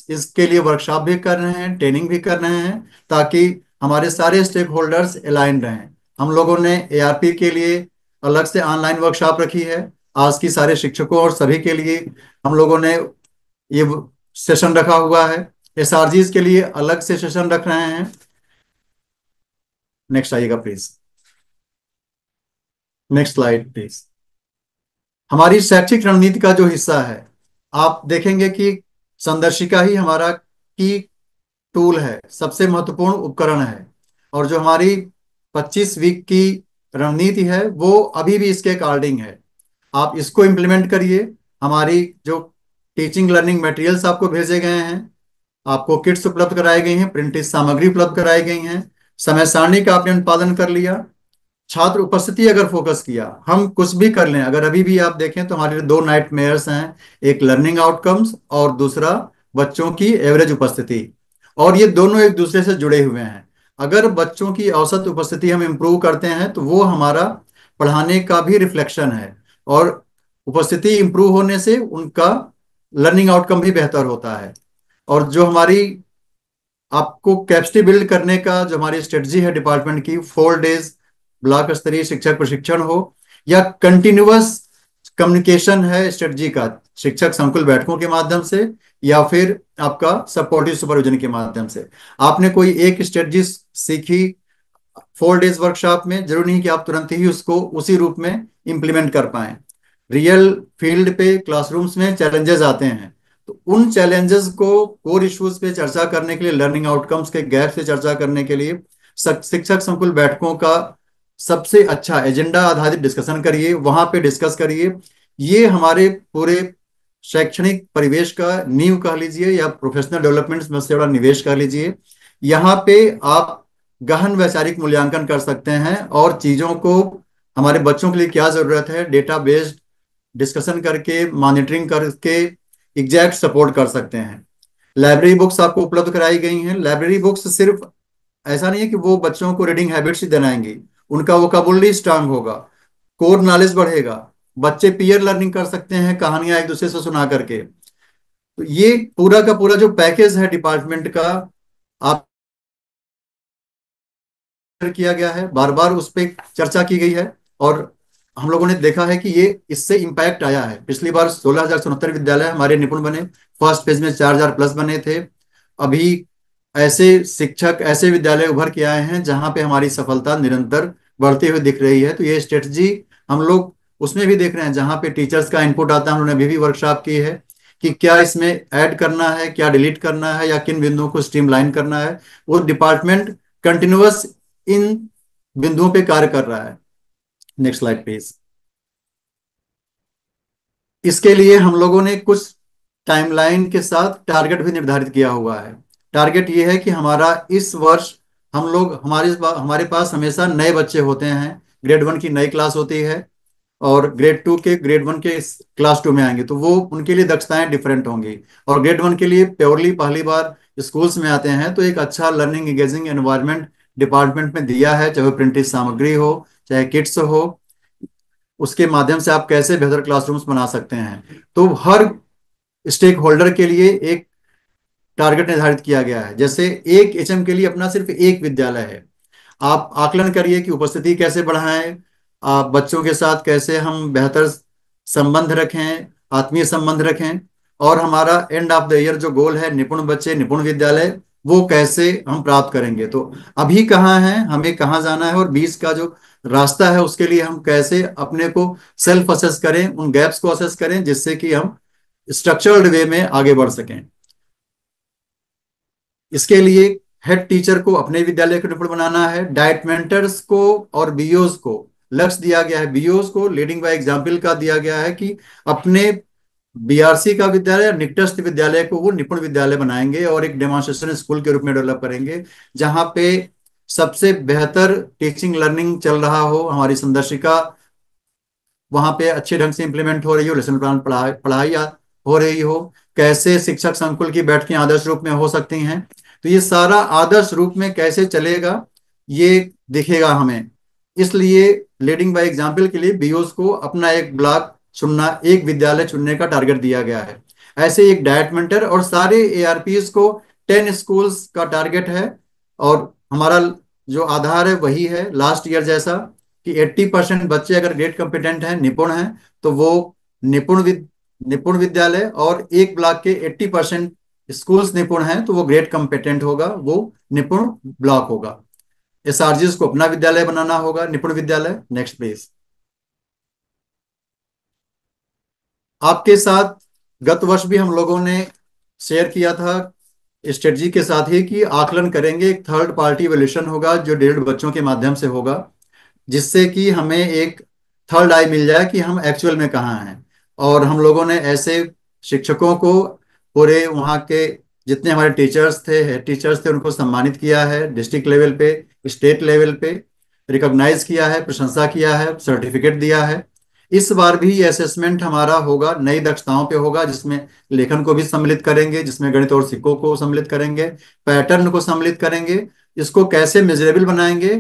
इसके लिए वर्कशॉप भी कर रहे हैं, ट्रेनिंग भी कर रहे हैं, ताकि हमारे सारे स्टेक होल्डर्स अलाइंड रहें। हम लोगों ने एआरपी के लिए अलग से ऑनलाइन वर्कशॉप रखी है आज की सारे शिक्षकों और सभी के लिए। हम लोगों ने ये सेशन रखा हुआ है। एसआरजीज के लिए अलग से सेशन रख रहे हैं। नेक्स्ट आइएगा प्लीज, नेक्स्ट स्लाइड प्लीज। हमारी शैक्षिक रणनीति का जो हिस्सा है आप देखेंगे कि संदर्शिका ही हमारा की टूल है, सबसे महत्वपूर्ण उपकरण है। और जो हमारी 25 वीक की रणनीति है वो अभी भी इसके अकॉर्डिंग है। आप इसको इम्प्लीमेंट करिए। हमारी जो टीचिंग लर्निंग मटेरियल्स आपको भेजे गए हैं, आपको किट्स उपलब्ध कराई गई हैं, प्रिंटेड सामग्री उपलब्ध कराई गई हैं, समय सारणी का आपने उत्पादन कर लिया, छात्र उपस्थिति अगर फोकस किया, हम कुछ भी कर लें। अगर अभी भी आप देखें तो हमारे दो नाइट मेयर्स हैं, एक लर्निंग आउटकम्स और दूसरा बच्चों की एवरेज उपस्थिति, और ये दोनों एक दूसरे से जुड़े हुए हैं। अगर बच्चों की औसत उपस्थिति हम इम्प्रूव करते हैं तो वो हमारा पढ़ाने का भी रिफ्लेक्शन है, और उपस्थिति इम्प्रूव होने से उनका लर्निंग आउटकम भी बेहतर होता है। और जो हमारी आपको कैपेसिटी बिल्ड करने का जो हमारी स्ट्रेटजी है डिपार्टमेंट की, 4 डेज ब्लॉक स्तरीय शिक्षक प्रशिक्षण हो या कंटिन्यूअस कम्युनिकेशन है स्ट्रेटजी का शिक्षक संकुल बैठकों के माध्यम से या फिर आपका सपोर्टिव सुपरविजन के माध्यम से, आपने कोई एक स्ट्रेटजी सीखी 4 डेज वर्कशॉप में, जरूरी नहीं कि आप तुरंत ही उसको उसी रूप में इंप्लीमेंट कर पाए। रियल फील्ड पे क्लासरूम्स में चैलेंजेस आते हैं, तो उन चैलेंजेस को कोर इश्यूज पे चर्चा करने के लिए, लर्निंग आउटकम्स के गैप से चर्चा करने के लिए शिक्षक संकुल बैठकों का सबसे अच्छा एजेंडा आधारित डिस्कशन करिए, वहां पे डिस्कस करिए। ये हमारे पूरे शैक्षणिक परिवेश का नींव कह लीजिए या प्रोफेशनल डेवलपमेंट में से बड़ा निवेश कह लीजिए। यहाँ पे आप गहन वैचारिक मूल्यांकन कर सकते हैं और चीजों को, हमारे बच्चों के लिए क्या जरूरत है, डेटा बेस्ड डिस्कशन करके, मॉनिटरिंग करके एग्जैक्ट सपोर्ट कर सकते हैं। लाइब्रेरी बुक्स आपको उपलब्ध कराई गई हैं। लाइब्रेरी बुक्स सिर्फ ऐसा नहीं है कि वो बच्चों को रीडिंग हैबिट्स ही दिलाएंगी, उनका वोकैबुलरी स्ट्रांग होगा, कोर नॉलेज बढ़ेगा, बच्चे पीयर लर्निंग कर सकते हैं कहानियां एक दूसरे से सुना करके। तो ये पूरा का पूरा जो पैकेज है डिपार्टमेंट का आप किया गया है, बार बार उस पर चर्चा की गई है। और हम लोगों ने देखा है कि ये इससे इम्पैक्ट आया है। पिछली बार 16,069 विद्यालय हमारे निपुण बने, फर्स्ट फेज में 4,000 प्लस बने थे। अभी ऐसे शिक्षक ऐसे विद्यालय उभर के आए हैं जहां पे हमारी सफलता निरंतर बढ़ती हुई दिख रही है। तो ये स्ट्रेटजी हम लोग उसमें भी देख रहे हैं जहां पे टीचर्स का इनपुट आता है। उन्होंने अभी भी वर्कशॉप की है कि क्या इसमें ऐड करना है, क्या डिलीट करना है, या किन बिंदुओं को स्ट्रीमलाइन करना है। वो डिपार्टमेंट कंटिन्यूअस इन बिंदुओं पे कार्य कर रहा है। Next slide please. इसके लिए हम लोगों ने कुछ टाइमलाइन के साथ टारगेट भी निर्धारित किया हुआ है। टारगेट ये है कि हमारा इस वर्ष हम लोग हमारे पास हमेशा नए बच्चे होते हैं। ग्रेड 1 की नई क्लास होती है और ग्रेड 2 के ग्रेड 1 के क्लास 2 में आएंगे, तो वो उनके लिए दक्षताएं डिफरेंट होंगी। और ग्रेड 1 के लिए प्योरली पहली बार स्कूल्स में आते हैं, तो एक अच्छा लर्निंग एंगेजिंग एनवायरनमेंट डिपार्टमेंट में दिया है, चाहे वो प्रिंटेड सामग्री हो चाहे किट्स हो, उसके माध्यम से आप कैसे बेहतर क्लासरूम्स बना सकते हैं। तो हर स्टेक होल्डर के लिए एक टारगेट निर्धारित किया गया है। जैसे एक एचएम के लिए अपना सिर्फ एक विद्यालय है, आप आकलन करिए कि उपस्थिति कैसे बढ़ाएं, आप बच्चों के साथ कैसे हम बेहतर संबंध रखें, आत्मीय संबंध रखें। और हमारा एंड ऑफ द ईयर जो गोल है निपुण बच्चे निपुण विद्यालय, वो कैसे हम प्राप्त करेंगे। तो अभी कहाँ है, हमें कहाँ जाना है, और 20 का जो रास्ता है उसके लिए हम कैसे अपने को सेल्फ असेस करें, उन गैप्स को असेस करें, जिससे कि हम स्ट्रक्चर्ड वे में आगे बढ़ सकें। इसके लिए हेड टीचर को अपने विद्यालय को निपुण बनाना है। डाइट मेंटर्स को और बीओज को लक्ष्य दिया गया है, बीओज को लीडिंग बाय एग्जाम्पल का दिया गया है कि अपने बीआरसी का विद्यालय निकटस्थ विद्यालय को वो निपुण विद्यालय बनाएंगे और एक डेमोन्स्ट्रेशन स्कूल के रूप में डेवलप करेंगे, जहां पे सबसे बेहतर टीचिंग लर्निंग चल रहा हो, हमारी संदर्शिका वहां पे अच्छे ढंग से इंप्लीमेंट हो रही हो, लेसन प्लान पढ़ाई हो रही हो, कैसे शिक्षक संकुल की बैठकें आदर्श रूप में हो सकती हैं। तो ये सारा आदर्श रूप में कैसे चलेगा ये दिखेगा हमें। इसलिए लीडिंग बाय एग्जाम्पल के लिए बीओस को अपना एक ब्लॉक चुनना, एक विद्यालय चुनने का टारगेट दिया गया है। ऐसे एक डायट मेंटर और सारे एआरपीएस को 10 स्कूल्स का टारगेट है। और हमारा जो आधार है वही है लास्ट ईयर जैसा कि 80% बच्चे अगर ग्रेड कॉम्पिटेंट हैं, निपुण हैं, तो वो निपुण विद्यालय, और एक ब्लॉक के 80% स्कूल्स निपुण हैं तो वो ग्रेड कॉम्पिटेंट होगा, वो निपुण ब्लॉक होगा। एसआरजीएस को अपना विद्यालय बनाना होगा, निपुण विद्यालय। Next please. आपके साथ गत वर्ष भी हम लोगों ने शेयर किया था स्ट्रेटजी के साथ ही कि आकलन करेंगे, एक थर्ड पार्टी इवैल्यूएशन होगा जो 1.5 बच्चों के माध्यम से होगा, जिससे कि हमें एक थर्ड आई मिल जाए कि हम एक्चुअल में कहाँ हैं। और हम लोगों ने ऐसे शिक्षकों को पूरे वहाँ के जितने हमारे टीचर्स थे, हेड टीचर्स थे, उनको सम्मानित किया है डिस्ट्रिक्ट लेवल पे, स्टेट लेवल पे रिकॉग्नाइज किया है, प्रशंसा किया है, सर्टिफिकेट दिया है। इस बार भी ये असेसमेंट हमारा होगा नई दक्षताओं पे होगा, जिसमें लेखन को भी सम्मिलित करेंगे, जिसमें गणित और सिक्कों को सम्मिलित करेंगे, पैटर्न को सम्मिलित करेंगे। इसको कैसे मेजरेबल बनाएंगे,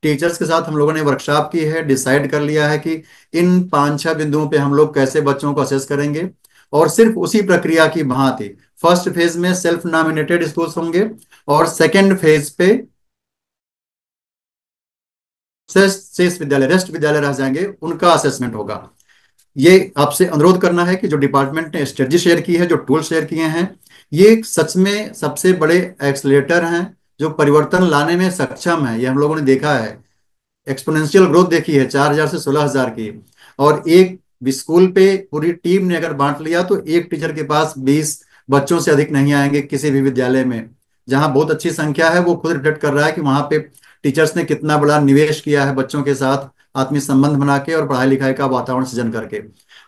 टीचर्स के साथ हम लोगों ने वर्कशॉप की है, डिसाइड कर लिया है कि इन 5-6 बिंदुओं पे हम लोग कैसे बच्चों को असेस करेंगे। और सिर्फ उसी प्रक्रिया की भांति फर्स्ट फेज में सेल्फ नॉमिनेटेड स्कूल्स होंगे और सेकेंड फेज पे शेष विद्यालय, रेस्ट विद्यालय रह जाएंगे, उनका असेसमेंट होगा। ये आपसे अनुरोध करना है कि जो डिपार्टमेंट ने स्ट्रेटजी शेयर की है, जो टूल शेयर किए हैं, ये सच में सबसे बड़े एक्सलेटर हैं जो परिवर्तन लाने में सक्षम है। ये हम लोगों ने देखा है, एक्सपोनेंशियल ग्रोथ देखी है 4,000 से 16,000 की। और एक स्कूल पे पूरी टीम ने अगर बांट लिया तो एक टीचर के पास 20 बच्चों से अधिक नहीं आएंगे किसी भी विद्यालय में। जहां बहुत अच्छी संख्या है वो खुद रिफ्लेक्ट कर रहा है कि वहां पे टीचर्स ने कितना बड़ा निवेश किया है बच्चों के साथ आत्मीय संबंध बना के और पढ़ाई लिखाई का वातावरण सृजन करके।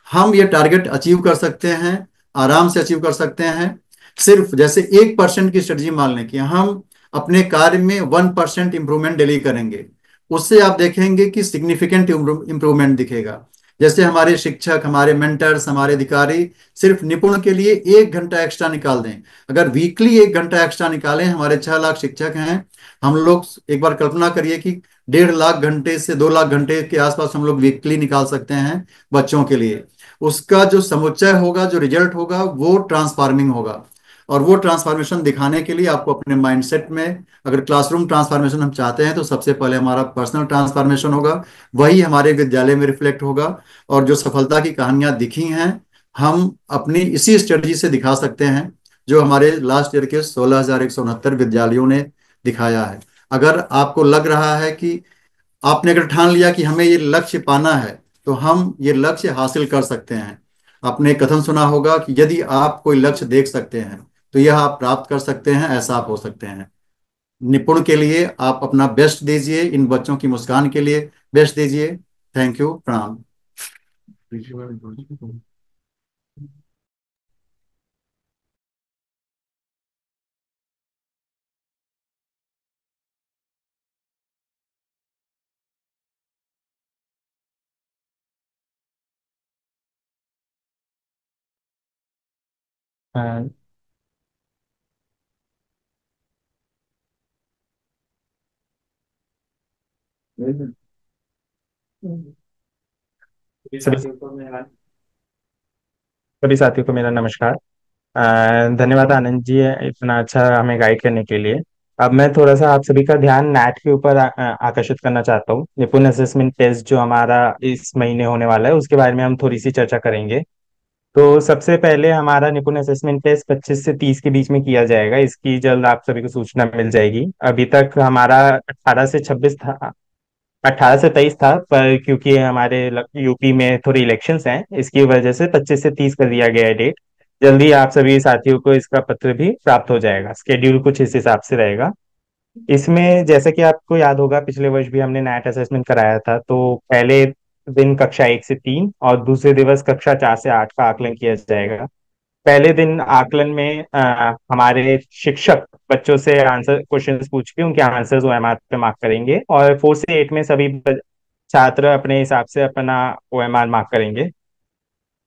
हम ये टारगेट अचीव कर सकते हैं, आराम से अचीव कर सकते हैं। सिर्फ जैसे 1% की स्ट्रेटजी मान लें कि हम अपने कार्य में 1% इंप्रूवमेंट डेली करेंगे, उससे आप देखेंगे कि सिग्निफिकेंट इंप्रूवमेंट दिखेगा। जैसे हमारे शिक्षक, हमारे मेंटर्स, हमारे अधिकारी सिर्फ निपुण के लिए 1 घंटा एक्स्ट्रा निकाल दें। अगर वीकली 1 घंटा एक्स्ट्रा निकालें, हमारे 6 लाख शिक्षक हैं, हम लोग एक बार कल्पना करिए कि 1.5 लाख घंटे से 2 लाख घंटे के आसपास हम लोग वीकली निकाल सकते हैं बच्चों के लिए। उसका जो समुच्चय होगा, जो रिजल्ट होगा, वो ट्रांसफार्मिंग होगा। और वो ट्रांसफॉर्मेशन दिखाने के लिए आपको अपने माइंडसेट में, अगर क्लासरूम ट्रांसफॉर्मेशन हम चाहते हैं तो सबसे पहले हमारा पर्सनल ट्रांसफॉर्मेशन होगा, वही हमारे विद्यालय में रिफ्लेक्ट होगा। और जो सफलता की कहानियां दिखी हैं, हम अपनी इसी स्ट्रेटजी से दिखा सकते हैं जो हमारे लास्ट ईयर के 16,169 विद्यालयों ने दिखाया है। अगर आपको लग रहा है कि आपने अगर ठान लिया कि हमें ये लक्ष्य पाना है, तो हम ये लक्ष्य हासिल कर सकते हैं। आपने एक कथन सुना होगा कि यदि आप कोई लक्ष्य देख सकते हैं तो यह आप प्राप्त कर सकते हैं, ऐसा आप हो सकते हैं। निपुण के लिए आप अपना बेस्ट दीजिए, इन बच्चों की मुस्कान के लिए बेस्ट दीजिए। थैंक यू, प्रणाम। अ, सभी सभी साथियों को मेरा नमस्कार। धन्यवाद आनंद जी, इतना अच्छा हमें गाइड करने के लिए। अब मैं थोड़ा सा आप सभी का ध्यान नैट के ऊपर आकर्षित करना चाहता हूँ। निपुण असेसमेंट टेस्ट जो हमारा इस महीने होने वाला है, उसके बारे में हम थोड़ी सी चर्चा करेंगे। तो सबसे पहले हमारा निपुण असेसमेंट टेस्ट 25 से 30 के बीच में किया जाएगा। इसकी जल्द आप सभी को सूचना मिल जाएगी। अभी तक हमारा 18 से 23 था, पर क्योंकि हमारे यूपी में थोड़े इलेक्शंस हैं, इसकी वजह से 25 से 30 कर दिया गया है डेट। जल्दी आप सभी साथियों को इसका पत्र भी प्राप्त हो जाएगा। स्केड्यूल कुछ इस हिसाब से रहेगा। इसमें जैसे कि आपको याद होगा, पिछले वर्ष भी हमने नैट असेसमेंट कराया था। तो पहले दिन कक्षा 1 से 3 और दूसरे दिवस कक्षा 4 से 8 का आकलन किया जाएगा। पहले दिन आकलन में हमारे शिक्षक बच्चों से आंसर क्वेश्चंस पूछ के उनके आंसर्स ओएमआर पे मार्क करेंगे, और 4 से 8 में सभी छात्र अपने हिसाब से अपना ओएमआर मार्क करेंगे।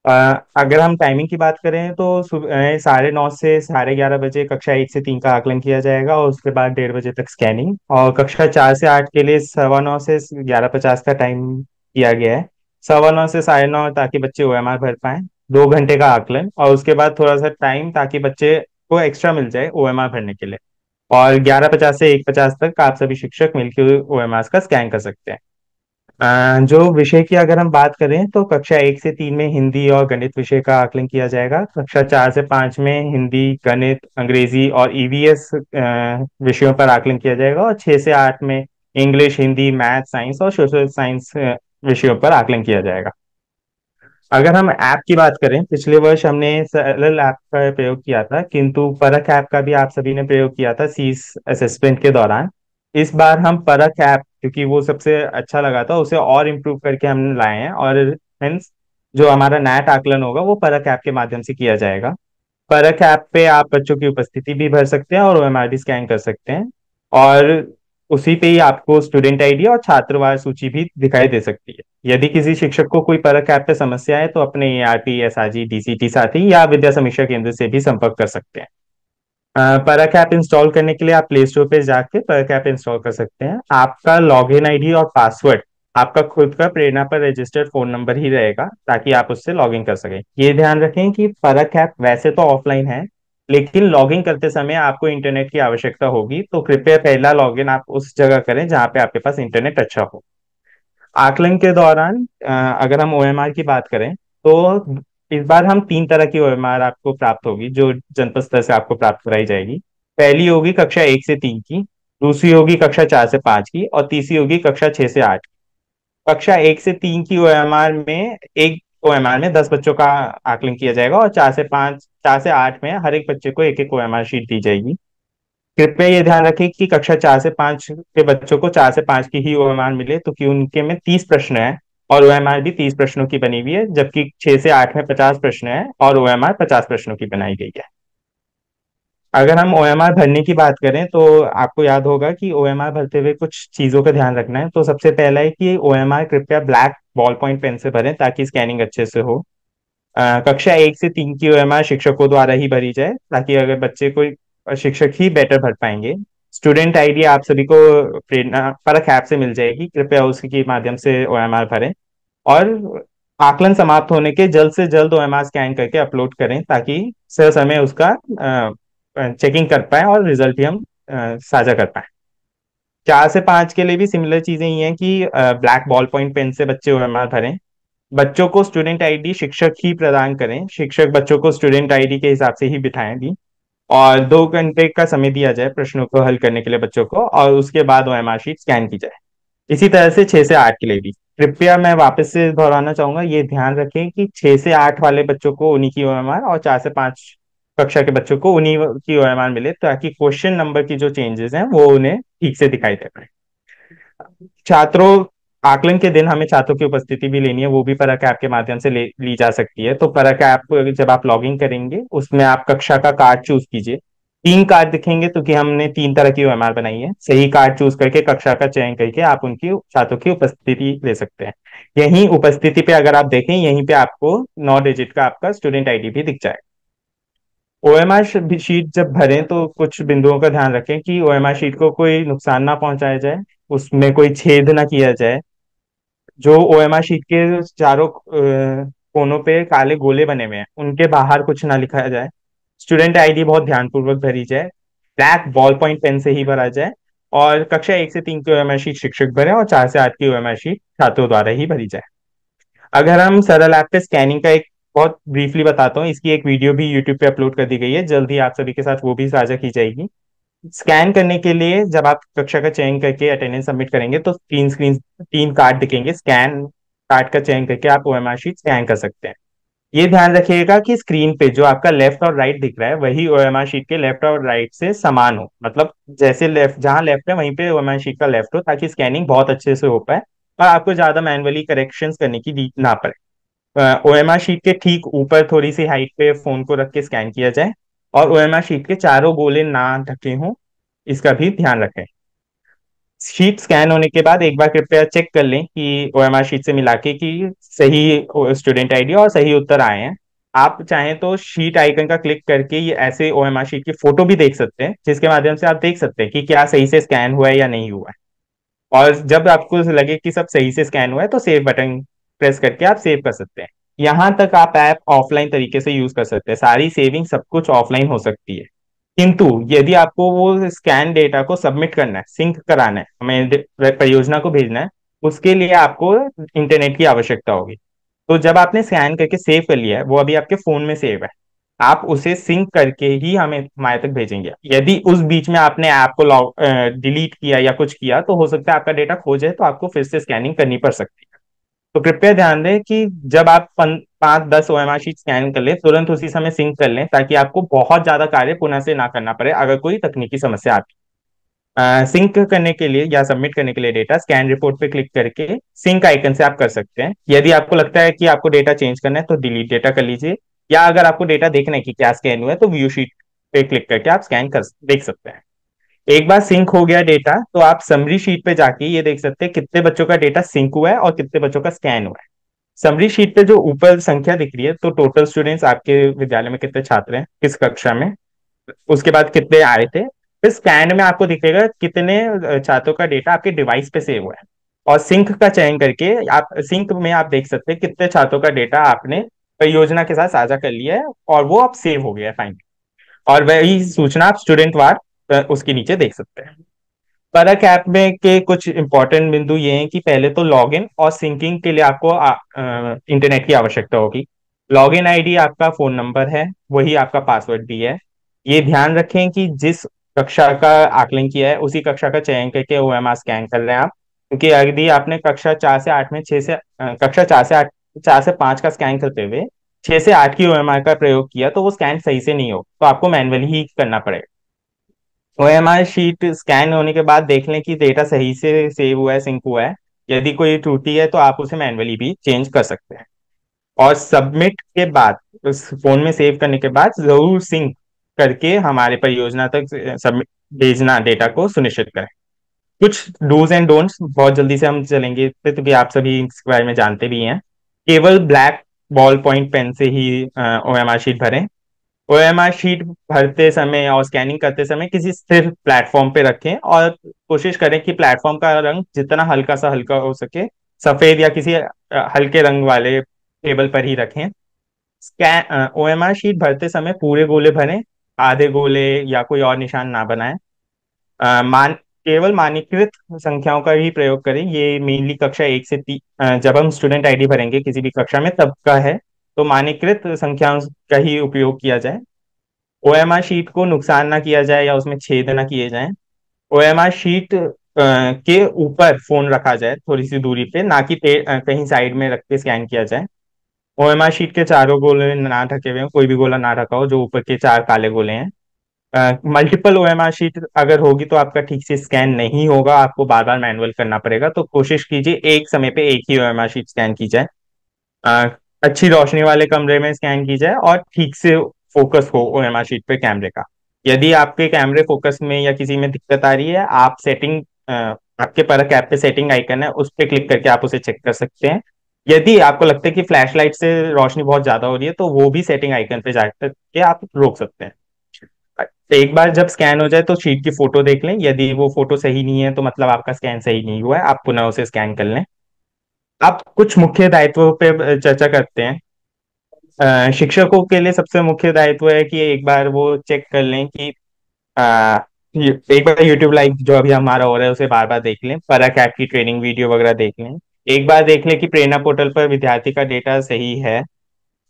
अगर हम टाइमिंग की बात करें तो सुबह 9:30 से 11:30 बजे कक्षा 1 से 3 का आकलन किया जाएगा, और उसके बाद 1:30 बजे तक स्कैनिंग। और कक्षा 4 से 8 के लिए 9:15 से 11:50 का टाइम किया गया है। 9:15 से 9:30 ताकि बच्चे ओएमआर भर पाए। 2 घंटे का आकलन, और उसके बाद थोड़ा सा टाइम ताकि बच्चे को एक्स्ट्रा मिल जाए ओएमआर भरने के लिए। और 11:50 से 1:50 तक आप सभी शिक्षक मिलकर ओएमआर का स्कैन कर सकते हैं। जो विषय की अगर हम बात करें तो कक्षा 1 से 3 में हिंदी और गणित विषय का आकलन किया जाएगा। कक्षा 4 से 5 में हिंदी, गणित, अंग्रेजी और ईवीएस विषयों पर आकलन किया जाएगा। और 6 से 8 में इंग्लिश, हिंदी, मैथ, साइंस और सोशल साइंस विषयों पर आकलन किया जाएगा। अगर हम ऐप की बात करें, पिछले वर्ष हमने सरल ऐप का प्रयोग किया था, किंतु परख ऐप का भी आप सभी ने प्रयोग किया था सीस असेसमेंट के दौरान। इस बार हम परख ऐप, क्योंकि वो सबसे अच्छा लगा था, उसे और इम्प्रूव करके हम लाए हैं। और हेंस जो हमारा नैट आकलन होगा वो परख ऐप के माध्यम से किया जाएगा। परख ऐप पे आप बच्चों की उपस्थिति भी भर सकते हैं और ओएमआर भी स्कैन कर सकते हैं। और उसी पे ही आपको स्टूडेंट आईडी और छात्रवार सूची भी दिखाई दे सकती है। यदि किसी शिक्षक को कोई परख ऐप पे समस्या है तो अपने एआरटी, एसआरजी, डीसीटी साथी या विद्या समीक्षा केंद्र से भी संपर्क कर सकते हैं। परख ऐप इंस्टॉल करने के लिए आप प्ले स्टोर पे जाके परख ऐप इंस्टॉल कर सकते हैं। आपका लॉगिन आईडी और पासवर्ड आपका खुद का प्रेरणा पर रजिस्टर्ड फोन नंबर ही रहेगा, ताकि आप उससे लॉगिन कर सकें। ये ध्यान रखें कि परख ऐप वैसे तो ऑफलाइन है, लेकिन लॉगिन करते समय आपको इंटरनेट की आवश्यकता होगी। तो कृपया पहला लॉगिन आप उस जगह करें जहां पे आपके पास इंटरनेट अच्छा हो। आकलन के दौरान अगर हम ओएमआर की बात करें तो इस बार हम 3 तरह की ओएमआर आपको प्राप्त होगी, जो जनपद स्तर से आपको प्राप्त कराई जाएगी। पहली होगी कक्षा 1 से 3 की, दूसरी होगी कक्षा 4 से 5 की, और तीसरी होगी कक्षा 6 से 8 की। कक्षा 1 से 3 की ओएमआर में एक ओएमआर में 10 बच्चों का आकलन किया जाएगा, और 4 से 8 में हर एक बच्चे को एक एक ओएमआर शीट दी जाएगी। कृपया ये ध्यान रखें कि कक्षा 4 से 5 के बच्चों को 4 से 5 की ही ओएमआर मिले, तो कि उनके में 30 प्रश्न है और ओएमआर भी 30 प्रश्नों की बनी हुई है, जबकि 6 से 8 में 50 प्रश्न है और ओएमआर 50 प्रश्नों की बनाई गई है। अगर हम ओएमआर भरने की बात करें तो आपको याद होगा कि ओएमआर भरते हुए कुछ चीजों का ध्यान रखना है। तो सबसे पहला है कि ओएमआर कृपया ब्लैक बॉल पॉइंट पेन से भरें ताकि स्कैनिंग अच्छे से हो। कक्षा 1 से 3 की ओएमआर शिक्षकों द्वारा ही भरी जाए, ताकि अगर बच्चे कोई शिक्षक ही बेटर भर पाएंगे। स्टूडेंट आईडी आप सभी को प्रेरणा परख ऐप से मिल जाएगी, कृपया उसके माध्यम से ओएमआर भरें। और आकलन समाप्त होने के जल्द से जल्द ओएमआर स्कैन करके अपलोड करें, ताकि समय उसका चेकिंग कर पाए और रिजल्ट भी हम साझा कर पाए। 4 से 5 के लिए भी सिमिलर चीजें ये हैं कि ब्लैक बॉल पॉइंट पेन से बच्चे ओएमआर भरें। बच्चों को स्टूडेंट आईडी शिक्षक ही प्रदान करें, शिक्षक बच्चों को स्टूडेंट आईडी के हिसाब से ही बिठाएं भी। और 2 घंटे का समय दिया जाए प्रश्नों को हल करने के लिए बच्चों को, और उसके बाद ओएमआर शीट स्कैन की जाए। इसी तरह से 6 से 8 के लिए भी कृपया मैं वापस से दोहराना चाहूंगा, ये ध्यान रखें कि 6 से 8 वाले बच्चों को उन्हीं की ओएमआर और 4 से 5 कक्षा के बच्चों को उन्हीं की ओएमआर मिले, ताकि क्वेश्चन नंबर की जो चेंजेस हैं वो उन्हें ठीक से दिखाई दे पाए। छात्रों, आकलन के दिन हमें छात्रों की उपस्थिति भी लेनी है, वो भी परख ऐप के माध्यम से ली जा सकती है। तो परख ऐप जब आप लॉगिन करेंगे उसमें आप कक्षा का कार्ड चूज कीजिए। 3 कार्ड दिखेंगे, तो कि हमने 3 तरह की ओएमआर बनाई है। सही कार्ड चूज करके कक्षा का चयन करके आप उनकी छात्रों की उपस्थिति ले सकते हैं। यहीं उपस्थिति पे अगर आप देखें, यहीं पे आपको 9 डिजिट का आपका स्टूडेंट आईडी भी दिख जाएगा। ओएमआर शीट जब भरें तो कुछ बिंदुओं का ध्यान रखें कि ओएमआर शीट को कोई नुकसान ना पहुंचाया जाए, उसमें कोई छेद ना किया जाए। जो ओएमआर शीट के चारों कोनों पे काले गोले बने हुए हैं, उनके बाहर कुछ ना लिखा जाए। स्टूडेंट आईडी बहुत ध्यानपूर्वक भरी जाए, ब्लैक बॉल पॉइंट पेन से ही भरा जाए। और कक्षा 1 से 3 की ओएमआर शीट शिक्षक भरे और 4 से 8 की ओएमआर शीट छात्रों द्वारा ही भरी जाए। अगर हम सरल ऐप पे स्कैनिंग का एक बहुत ब्रीफली बताता हूँ, इसकी एक वीडियो भी यूट्यूब पे अपलोड कर दी गई है, जल्द ही आप सभी के साथ वो भी साझा की जाएगी। स्कैन करने के लिए जब आप कक्षा का चयन करके अटेंडेंस सबमिट करेंगे तो 3 कार्ड दिखेंगे। स्कैन कार्ड का चयन करके आप ओएमआर शीट स्कैन कर सकते हैं। ये ध्यान रखिएगा कि स्क्रीन पे जो आपका लेफ्ट और राइट दिख रहा है वही ओएमआर शीट के लेफ्ट और राइट से समान हो, मतलब जैसे लेफ्ट जहां लेफ्ट है वहीं पे ओएमआर शीट का लेफ्ट हो, ताकि स्कैनिंग बहुत अच्छे से हो पाए और आपको ज्यादा मैनुअली करेक्शंस करने की ना पड़े। ओएमआर शीट के ठीक ऊपर थोड़ी सी हाइट पे फोन को रख के स्कैन किया जाए, और ओएमआर शीट के चारों गोले ना ढके हों, इसका भी ध्यान रखें। शीट स्कैन होने के बाद एक बार कृपया चेक कर लें कि ओएमआर शीट से मिला के कि सही स्टूडेंट आईडी और सही उत्तर आए हैं। आप चाहें तो शीट आइकन का क्लिक करके ये ऐसे ओएमआर शीट की फोटो भी देख सकते हैं, जिसके माध्यम से आप देख सकते हैं कि क्या सही से स्कैन हुआ है या नहीं हुआ है। और जब आपको लगे कि सब सही से स्कैन हुआ है तो सेव बटन प्रेस करके आप सेव कर सकते हैं। यहाँ तक आप ऐप ऑफलाइन तरीके से यूज कर सकते हैं, सारी सेविंग सब कुछ ऑफलाइन हो सकती है। किंतु यदि आपको वो स्कैन डेटा को सबमिट करना है, सिंक कराना है, हमें परियोजना को भेजना है, उसके लिए आपको इंटरनेट की आवश्यकता होगी। तो जब आपने स्कैन करके सेव कर लिया है, वो अभी आपके फोन में सेव है, आप उसे सिंक करके ही हमें हमारे तक भेजेंगे। यदि उस बीच में आपने ऐप को लॉग डिलीट किया या कुछ किया तो हो सकता है आपका डेटा खो जाए, तो आपको फिर से स्कैनिंग करनी पड़ सकती है। तो कृपया ध्यान दें कि जब आप 5-10 ओएमआर शीट स्कैन कर लें, तुरंत उसी समय सिंक कर लें, ताकि आपको बहुत ज्यादा कार्य पुनः से ना करना पड़े अगर कोई तकनीकी समस्या आती है। सिंक करने के लिए या सबमिट करने के लिए डेटा स्कैन रिपोर्ट पे क्लिक करके सिंक आइकन से आप कर सकते हैं। यदि आपको लगता है कि आपको डेटा चेंज करना है तो डिलीट डेटा कर लीजिए, या अगर आपको डेटा देखना है कि क्या स्कैन हुआ है तो व्यू शीट पे क्लिक करके आप स्कैन कर देख सकते हैं। एक बार सिंक हो गया डेटा, तो आप समरी शीट पे जाके ये देख सकते हैं कितने बच्चों का डेटा सिंक हुआ है और कितने बच्चों का स्कैन हुआ है। समरी शीट पे जो ऊपर संख्या दिख रही है, तो टोटल स्टूडेंट्स आपके विद्यालय में कितने छात्र हैं किस कक्षा में, उसके बाद कितने आए थे, फिर स्कैन में आपको दिखेगा कितने छात्रों का डेटा आपके डिवाइस पे सेव हुआ है। और सिंक का चयन करके आप सिंक में आप देख सकते हैं कितने छात्रों का डेटा आपने परियोजना के साथ साझा कर लिया है और वो अब सेव हो गया है फाइनली। और वही सूचना आप स्टूडेंट वार उसके नीचे देख सकते हैं। परक ऐप में के कुछ इंपॉर्टेंट बिंदु ये हैं कि पहले तो लॉगिन और सिंकिंग के लिए आपको इंटरनेट की आवश्यकता होगी। लॉगिन आईडी आपका फोन नंबर है, वही आपका पासवर्ड भी है। ये ध्यान रखें कि जिस कक्षा का आकलन किया है उसी कक्षा का चयन करके ओएमआर स्कैन कर रहे हैं आप, क्योंकि यदि आपने कक्षा 4 से 8 में कक्षा 4 से 8 4 से 5 का स्कैन करते हुए 6 से 8 की ओएमआर का प्रयोग किया तो वो स्कैन सही से नहीं हो, तो आपको मैनुअली ही करना पड़ेगा। ओएमआर शीट स्कैन होने के बाद देख लें कि डेटा सही से सेव हुआ है, सिंक हुआ है। यदि कोई त्रुटि है तो आप उसे मैनुअली भी चेंज कर सकते हैं। और सबमिट के बाद, उस फोन में सेव करने के बाद जरूर सिंक करके हमारे परियोजना तक सबमिट भेजना डेटा को सुनिश्चित करें। कुछ डूज एंड डोंट्स बहुत जल्दी से हम चलेंगे इस पे, तो भी आप सभी इसके बारे में जानते भी हैं। केवल ब्लैक बॉल पॉइंट पेन से ही ओएमआर शीट भरें। ओएमआर शीट भरते समय और स्कैनिंग करते समय किसी स्थिर प्लेटफॉर्म पे रखें, और कोशिश करें कि प्लेटफॉर्म का रंग जितना हल्का सा हल्का हो सके, सफेद या किसी हल्के रंग वाले टेबल पर ही रखें। स्कैन ओएमआर शीट भरते समय पूरे गोले भरें, आधे गोले या कोई और निशान ना बनाएं। मान केवल मानकीकृत संख्याओं का ही प्रयोग करें। ये मेनली कक्षा 1 से 3, जब हम स्टूडेंट आईडी भरेंगे किसी भी कक्षा में तब का है, तो मानकीकृत संख्याओं का ही उपयोग किया जाए। ओएमआर शीट को नुकसान ना किया जाए या उसमें छेद ना किए जाएं। ओएमआर शीट के ऊपर फोन रखा जाए थोड़ी सी दूरी पे, ना कि कहीं साइड में रख के स्कैन किया जाए। ओएमआर शीट के चारों गोले ना ढके हुए हों, कोई भी गोला ना ढका हो, जो ऊपर के 4 काले गोले हैं। मल्टीपल ओएमआर शीट अगर होगी तो आपका ठीक से स्कैन नहीं होगा, आपको बार बार मैनुअल करना पड़ेगा। तो कोशिश कीजिए एक समय पे एक ही ओएमआर शीट स्कैन की जाए। अ, अच्छी रोशनी वाले कमरे में स्कैन की जाए और ठीक से फोकस हो ओएमआर शीट पे कैमरे का। यदि आपके कैमरे फोकस में या किसी में दिक्कत आ रही है, आप सेटिंग आपके परख ऐप पे सेटिंग आइकन है, उस पर क्लिक करके आप उसे चेक कर सकते हैं। यदि आपको लगता है कि फ्लैश लाइट से रोशनी बहुत ज्यादा हो रही है, तो वो भी सेटिंग आइकन पे जाकर के आप रोक सकते हैं। एक बार जब स्कैन हो जाए तो शीट की फोटो देख लें। यदि वो फोटो सही नहीं है तो मतलब आपका स्कैन सही नहीं हुआ है, आप पुनः उसे स्कैन कर लें। अब कुछ मुख्य दायित्वों पे चर्चा करते हैं। शिक्षकों के लिए सबसे मुख्य दायित्व है कि एक बार वो चेक कर लें कि आ, एक बार यूट्यूब लाइव जो अभी हमारा हो रहा है उसे बार बार देख लें, परख ऐप की ट्रेनिंग वीडियो वगैरह देख लें। एक बार देख लें कि प्रेरणा पोर्टल पर विद्यार्थी का डेटा सही है।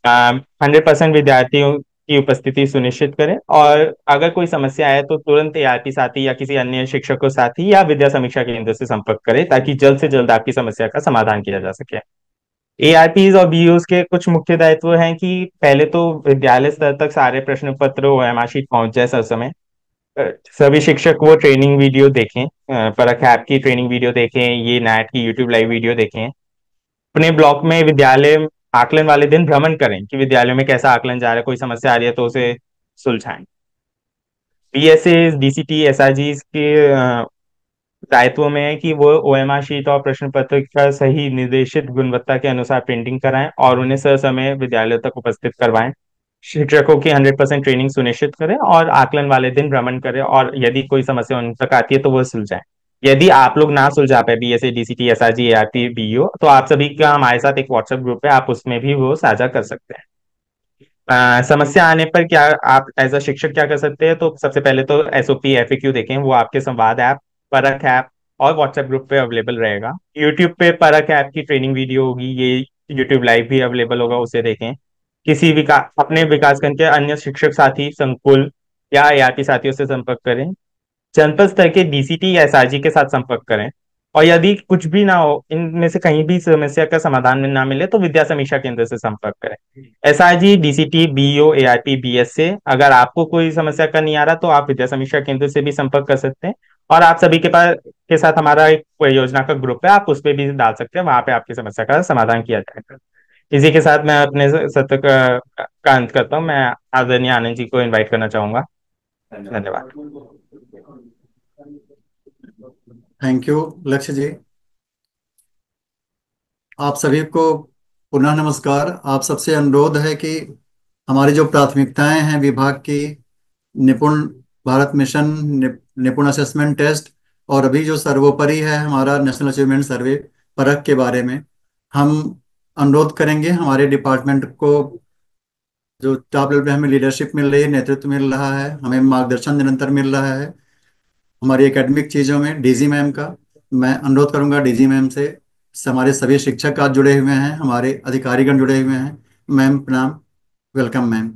100% विद्यार्थियों की उपस्थिति सुनिश्चित करें, और अगर कोई समस्या आए तो तुरंत एआरपी साथी या किसी अन्य शिक्षक साथी या विद्या समीक्षा केंद्र से संपर्क करें, ताकि जल्द से जल्द आपकी समस्या का समाधान किया जा सके। एआरपीज और बीओस के कुछ मुख्य दायित्व हैं कि पहले तो विद्यालय स्तर तक सारे प्रश्न पत्र ओएमआर शीट पहुंच जाए सर समय। सभी शिक्षक वो ट्रेनिंग वीडियो देखें, परख ऐप की ट्रेनिंग वीडियो देखें, ये नैट की यूट्यूब लाइव वीडियो देखें। अपने ब्लॉक में विद्यालय आकलन वाले दिन भ्रमण करें कि विद्यालयों में कैसा आकलन जा रहा है, कोई समस्या आ रही है तो उसे सुलझाएं। बीएसए डीसीटी एसआरजी के दायित्व में है कि वो ओएमआर शीट और प्रश्न पत्र का सही निर्देशित गुणवत्ता के अनुसार प्रिंटिंग कराएं और उन्हें समय विद्यालयों तक उपस्थित करवाएं। शिक्षकों की 100% ट्रेनिंग सुनिश्चित करें और आकलन वाले दिन भ्रमण करें, और यदि कोई समस्या उन तक आती है तो वो सुलझाएं। यदि आप लोग ना सुलझा पाए, BSA DCT SRG ARP BEO, तो आप सभी का हमारे साथ एक व्हाट्सएप ग्रुप है, आप उसमें भी वो साझा कर सकते हैं। समस्या आने पर क्या आप एज अ शिक्षक क्या कर सकते हैं, तो सबसे पहले तो एसओपी एफएक्यू देखें, वो आपके संवाद ऐप, परख ऐप और व्हाट्सएप ग्रुप पे अवेलेबल रहेगा। यूट्यूब पे परख ऐप की ट्रेनिंग वीडियो होगी, ये यूट्यूब लाइव भी अवेलेबल होगा, उसे देखें। किसी विकास अपने विकासखंड के अन्य शिक्षक साथी, संकुल या एआरपी साथियों से संपर्क करें। जनपद स्तर के डीसीटी या एसआरजी के साथ संपर्क करें। और यदि कुछ भी ना हो, इनमें से कहीं भी समस्या का समाधान में ना मिले, तो विद्या समीक्षा केंद्र से संपर्क करें। SRG DCT BO ARP BS से अगर आपको कोई समस्या का नहीं आ रहा, तो आप विद्या समीक्षा केंद्र से भी संपर्क कर सकते हैं। और आप सभी के पास के साथ हमारा एक योजना का ग्रुप है, आप उस पर भी डाल सकते हैं, वहां पे आपकी समस्या का समाधान किया जाएगा। इसी के साथ मैं अपने सत्र का अंत करता हूँ। मैं आदरणीय आनंद जी को इनवाइट करना चाहूंगा। धन्यवाद। थैंक यू लक्ष्य जी। आप सभी को पुनः नमस्कार। आप सबसे अनुरोध है कि हमारी जो प्राथमिकताएं हैं विभाग की, निपुण भारत मिशन, निपुण असेसमेंट टेस्ट, और अभी जो सर्वोपरि है हमारा नेशनल अचीवमेंट सर्वे परख के बारे में, हम अनुरोध करेंगे हमारे डिपार्टमेंट को, जो टॉप लेवल पे हमें लीडरशिप मिल रही है, नेतृत्व मिल रहा है, हमें मार्गदर्शन निरंतर मिल रहा है हमारी एकेडमिक चीज़ों में, डीजी मैम का। मैं अनुरोध करूंगा डीजी मैम से, हमारे सभी शिक्षक आज जुड़े हुए हैं, हमारे अधिकारीगण जुड़े हुए हैं। मैम प्रणाम, वेलकम मैम।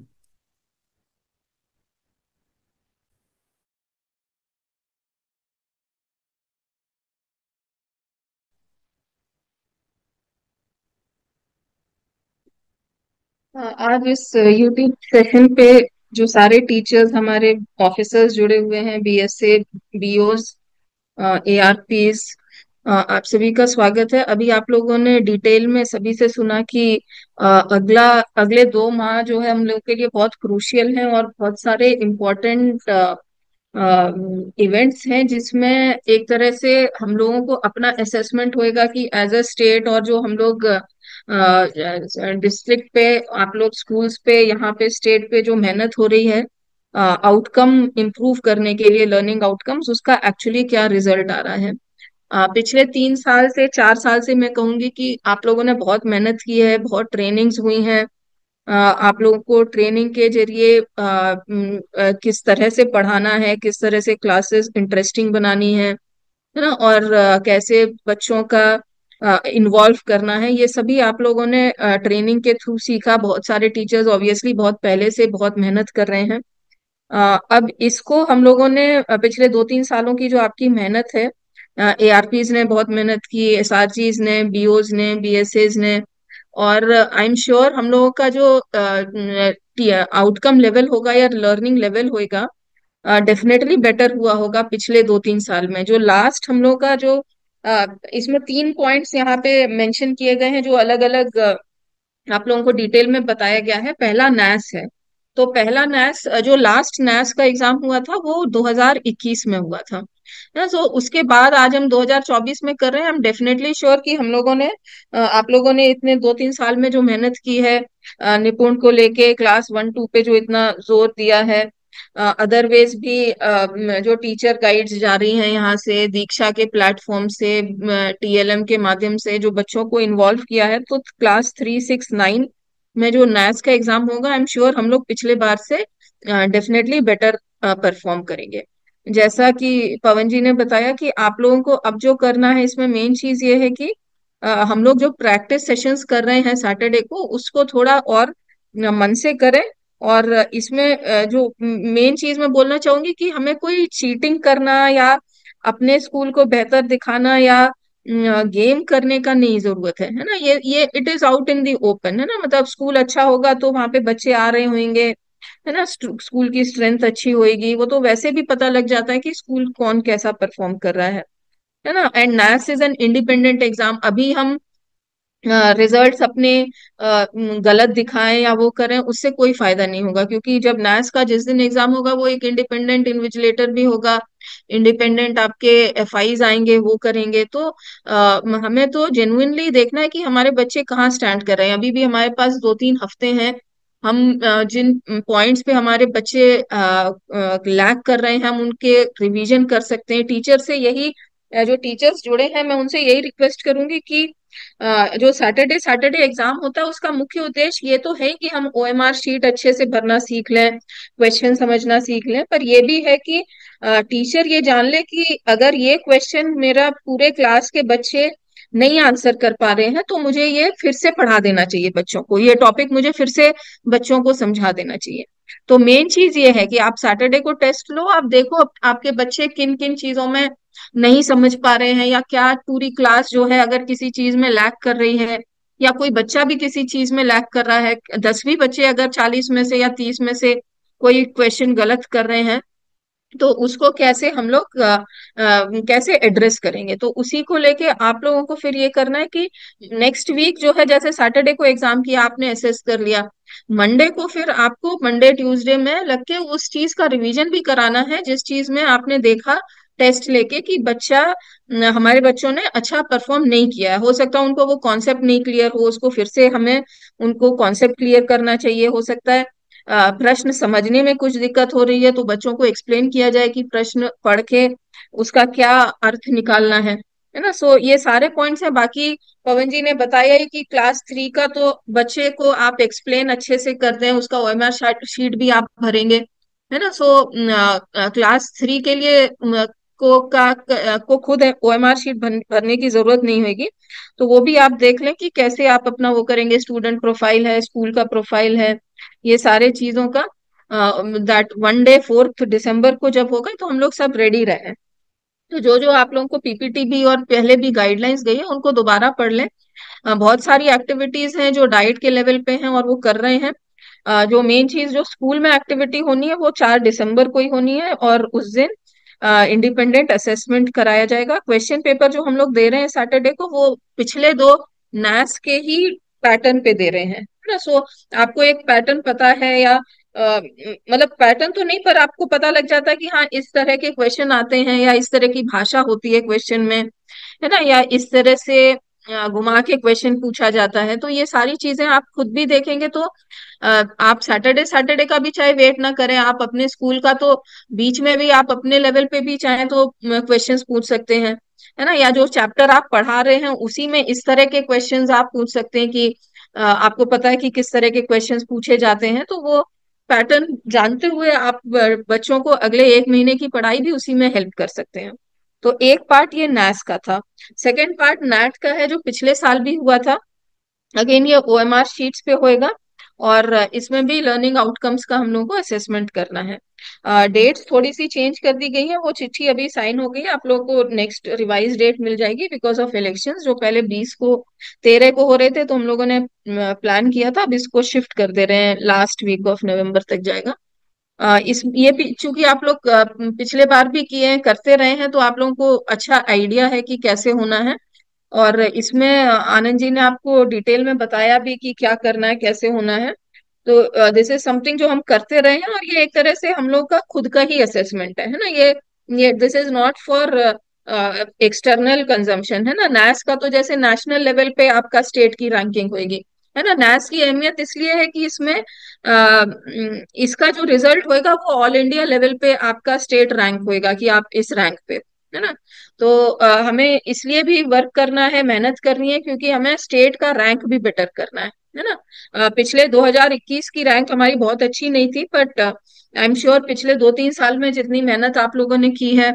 आज इस यूट्यूब सेशन पे जो सारे टीचर्स हमारे ऑफिसर्स जुड़े हुए हैं, बीएसए बीओस एआरपीस, आप सभी का स्वागत है। अभी आप लोगों ने डिटेल में सभी से सुना कि अगले 2 माह जो है हम लोग के लिए बहुत क्रूशियल हैं और बहुत सारे इम्पोर्टेंट इवेंट्स हैं जिसमें एक तरह से हम लोगों को अपना असेसमेंट होएगा कि एज अ स्टेट, और जो हम लोग डिस्ट्रिक्ट पे, आप लोग स्कूल्स पे, यहाँ पे स्टेट पे जो मेहनत हो रही है आउटकम इम्प्रूव करने के लिए, लर्निंग आउटकम्स, उसका एक्चुअली क्या रिजल्ट आ रहा है। पिछले 3 साल से 4 साल से मैं कहूंगी कि आप लोगों ने बहुत मेहनत की है, बहुत ट्रेनिंग्स हुई हैं। आप लोगों को ट्रेनिंग के जरिए किस तरह से पढ़ाना है, किस तरह से क्लासेस इंटरेस्टिंग बनानी है ना, और कैसे बच्चों का इन्वॉल्व करना है, ये सभी आप लोगों ने ट्रेनिंग के थ्रू सीखा। बहुत सारे टीचर्स ऑब्वियसली बहुत पहले से बहुत मेहनत कर रहे हैं। अब इसको हम लोगों ने पिछले 2-3 सालों की जो आपकी मेहनत है, एआरपीज ने बहुत मेहनत की, एसआरजीज ने, बीओज ने, बीएसएज ने, और आई एम श्योर हम लोगों का जो आउटकम लेवल होगा या लर्निंग लेवल होगा डेफिनेटली बेटर हुआ होगा पिछले 2-3 साल में। जो लास्ट हम लोग का जो इसमें 3 पॉइंट्स यहाँ पे मेंशन किए गए हैं, जो अलग अलग आप लोगों को डिटेल में बताया गया है। पहला नैस है। तो पहला नैस, जो लास्ट नैस का एग्जाम हुआ था वो 2021 में हुआ था ना। तो उसके बाद आज हम 2024 में कर रहे हैं। हम डेफिनेटली श्योर कि हम लोगों ने आप लोगों ने इतने 2-3 साल में जो मेहनत की है, निपुण को लेके क्लास 1-2 पे जो इतना जोर दिया है, अदरवाइज भी जो टीचर गाइड्स जा रही हैं यहाँ से, दीक्षा के प्लेटफॉर्म से, टीएलएम के माध्यम से जो बच्चों को इन्वॉल्व किया है, तो क्लास 3, 6, 9 में जो नैस का एग्जाम होगा, आई एम श्योर हम लोग पिछले बार से डेफिनेटली बेटर परफॉर्म करेंगे। जैसा कि पवन जी ने बताया कि आप लोगों को अब जो करना है, इसमें मेन चीज ये है कि हम लोग जो प्रैक्टिस सेशंस कर रहे हैं सैटरडे को, उसको थोड़ा और मन से करें। और इसमें जो मेन चीज मैं बोलना चाहूंगी कि हमें कोई चीटिंग करना या अपने स्कूल को बेहतर दिखाना या गेम करने का नहीं जरूरत है ना। ये it is out in the open है ना। मतलब स्कूल अच्छा होगा तो वहां पे बच्चे आ रहे होंगे, है ना, स्कूल की स्ट्रेंथ अच्छी होएगी, वो तो वैसे भी पता लग जाता है कि स्कूल कौन कैसा परफॉर्म कर रहा है ना। And NAS is an independent exam. अभी हम रिजल्ट्स अपने गलत दिखाएं या वो करें, उससे कोई फायदा नहीं होगा, क्योंकि जब नैस का जिस दिन एग्जाम होगा वो एक इंडिपेंडेंट इन्विजिलेटर भी होगा, इंडिपेंडेंट आपके एफआईज आएंगे, वो करेंगे। तो हमें तो जेन्युइनली देखना है कि हमारे बच्चे कहाँ स्टैंड कर रहे हैं। अभी भी हमारे पास 2-3 हफ्ते हैं। हम जिन पॉइंट्स पे हमारे बच्चे लैग कर रहे हैं, हम उनके रिवीजन कर सकते हैं। टीचर से यही जो टीचर्स जुड़े हैं, मैं उनसे यही रिक्वेस्ट करूंगी कि जो सैटरडे सैटरडे एग्जाम होता है, उसका मुख्य उद्देश्य ये तो है कि हम ओएमआर शीट अच्छे से भरना सीख लें, क्वेश्चन समझना सीख लें, पर ये भी है कि टीचर ये जान ले कि अगर ये क्वेश्चन मेरा पूरे क्लास के बच्चे नहीं आंसर कर पा रहे हैं, तो मुझे ये फिर से पढ़ा देना चाहिए बच्चों को, ये टॉपिक मुझे फिर से बच्चों को समझा देना चाहिए। तो मेन चीज ये है कि आप सैटरडे को टेस्ट लो, आप देखो आपके बच्चे किन किन चीजों में नहीं समझ पा रहे हैं, या क्या पूरी क्लास जो है अगर किसी चीज में लैग कर रही है, या कोई बच्चा भी किसी चीज में लैग कर रहा है, 10 भी बच्चे अगर 40 में से या 30 में से कोई क्वेश्चन गलत कर रहे हैं, तो उसको कैसे हम लोग कैसे एड्रेस करेंगे। तो उसी को लेके आप लोगों को फिर ये करना है कि नेक्स्ट वीक जो है, जैसे सैटरडे को एग्जाम किया आपने, असेस कर लिया, मंडे को फिर आपको मंडे ट्यूसडे में लग के उस चीज का रिवीजन भी कराना है जिस चीज में आपने देखा टेस्ट लेके कि बच्चा हमारे बच्चों ने अच्छा परफॉर्म नहीं किया है। हो सकता है उनको वो कॉन्सेप्ट नहीं क्लियर हो, उसको फिर से हमें उनको कॉन्सेप्ट क्लियर करना चाहिए। हो सकता है प्रश्न समझने में कुछ दिक्कत हो रही है, तो बच्चों को एक्सप्लेन किया जाए कि प्रश्न पढ़ के उसका क्या अर्थ निकालना है ना। सो ये सारे पॉइंट्स हैं। बाकी पवन जी ने बताया ही कि क्लास 3 का तो बच्चे को आप एक्सप्लेन अच्छे से कर दें, उसका ओएमआर शीट भी आप भरेंगे, है ना। सो क्लास 3 के लिए को खुद ओएमआर शीट भरने की जरूरत नहीं होगी। तो वो भी आप देख लें कि कैसे आप अपना वो करेंगे, स्टूडेंट प्रोफाइल है, स्कूल का प्रोफाइल है, ये सारे चीजों का दैट 1 डे 4 दिसंबर को जब होगा तो हम लोग सब रेडी रहे। तो जो जो आप लोगों को पीपीटी भी और पहले भी गाइडलाइंस गई है, उनको दोबारा पढ़ लें। बहुत सारी एक्टिविटीज हैं जो डाइट के लेवल पे हैं और वो कर रहे हैं। जो मेन चीज जो स्कूल में एक्टिविटी होनी है वो 4 दिसंबर को ही होनी है, और उस दिन इंडिपेंडेंट असेसमेंट कराया जाएगा। क्वेश्चन पेपर जो हम लोग दे रहे हैं सैटरडे को, वो पिछले 2 नैस के ही पैटर्न पे दे रहे हैं, है ना। सो आपको एक पैटर्न पता है, या मतलब पैटर्न तो नहीं, पर आपको पता लग जाता है कि हाँ इस तरह के क्वेश्चन आते हैं, या इस तरह की भाषा होती है क्वेश्चन में, है ना, या इस तरह से घुमा के क्वेश्चन पूछा जाता है। तो ये सारी चीजें आप खुद भी देखेंगे तो आप सैटरडे सैटरडे का भी चाहे वेट ना करें, आप अपने स्कूल का तो बीच में भी आप अपने लेवल पे भी चाहे तो क्वेश्चंस पूछ सकते हैं, है ना, या जो चैप्टर आप पढ़ा रहे हैं उसी में इस तरह के क्वेश्चंस आप पूछ सकते हैं कि आपको पता है कि किस तरह के क्वेश्चंस पूछे जाते हैं, तो वो पैटर्न जानते हुए आप बच्चों को अगले एक महीने की पढ़ाई भी उसी में हेल्प कर सकते हैं। तो एक पार्ट ये नैस का था। सेकेंड पार्ट नैट का है, जो पिछले साल भी हुआ था। अगेन ये ओएमआर शीट्स पे होएगा, और इसमें भी लर्निंग आउटकम्स का हम लोगों को असेसमेंट करना है। डेट्स थोड़ी सी चेंज कर दी गई है, वो चिट्ठी अभी साइन हो गई है, आप लोगों को नेक्स्ट रिवाइज डेट मिल जाएगी बिकॉज ऑफ इलेक्शंस, जो पहले 20 को 13 को हो रहे थे, तो हम लोगों ने प्लान किया था, अब इसको शिफ्ट कर दे रहे हैं, लास्ट वीक ऑफ नवंबर तक जाएगा। इस ये चूंकि आप लोग पिछले बार भी किए हैं, करते रहे हैं, तो आप लोगों को अच्छा आइडिया है कि कैसे होना है। और इसमें आनंद जी ने आपको डिटेल में बताया भी कि क्या करना है, कैसे होना है। तो दिस इज समथिंग जो हम करते रहे हैं, और ये एक तरह से हम लोग का खुद का ही असेसमेंट है ना, ये this is not for external consumption, है ना। नैस का तो जैसे नेशनल लेवल पे आपका स्टेट की रैंकिंग होगी, है ना। नैस की अहमियत इसलिए है कि इसमें इसका जो रिजल्ट होएगा वो ऑल इंडिया लेवल पे आपका स्टेट रैंक होएगा कि आप इस रैंक पे, है ना। तो हमें इसलिए भी वर्क करना है, मेहनत करनी है, क्योंकि हमें स्टेट का रैंक भी बेटर करना है ना। पिछले 2021 की रैंक हमारी बहुत अच्छी नहीं थी, बट आई एम श्योर पिछले 2-3 साल में जितनी मेहनत आप लोगों ने की है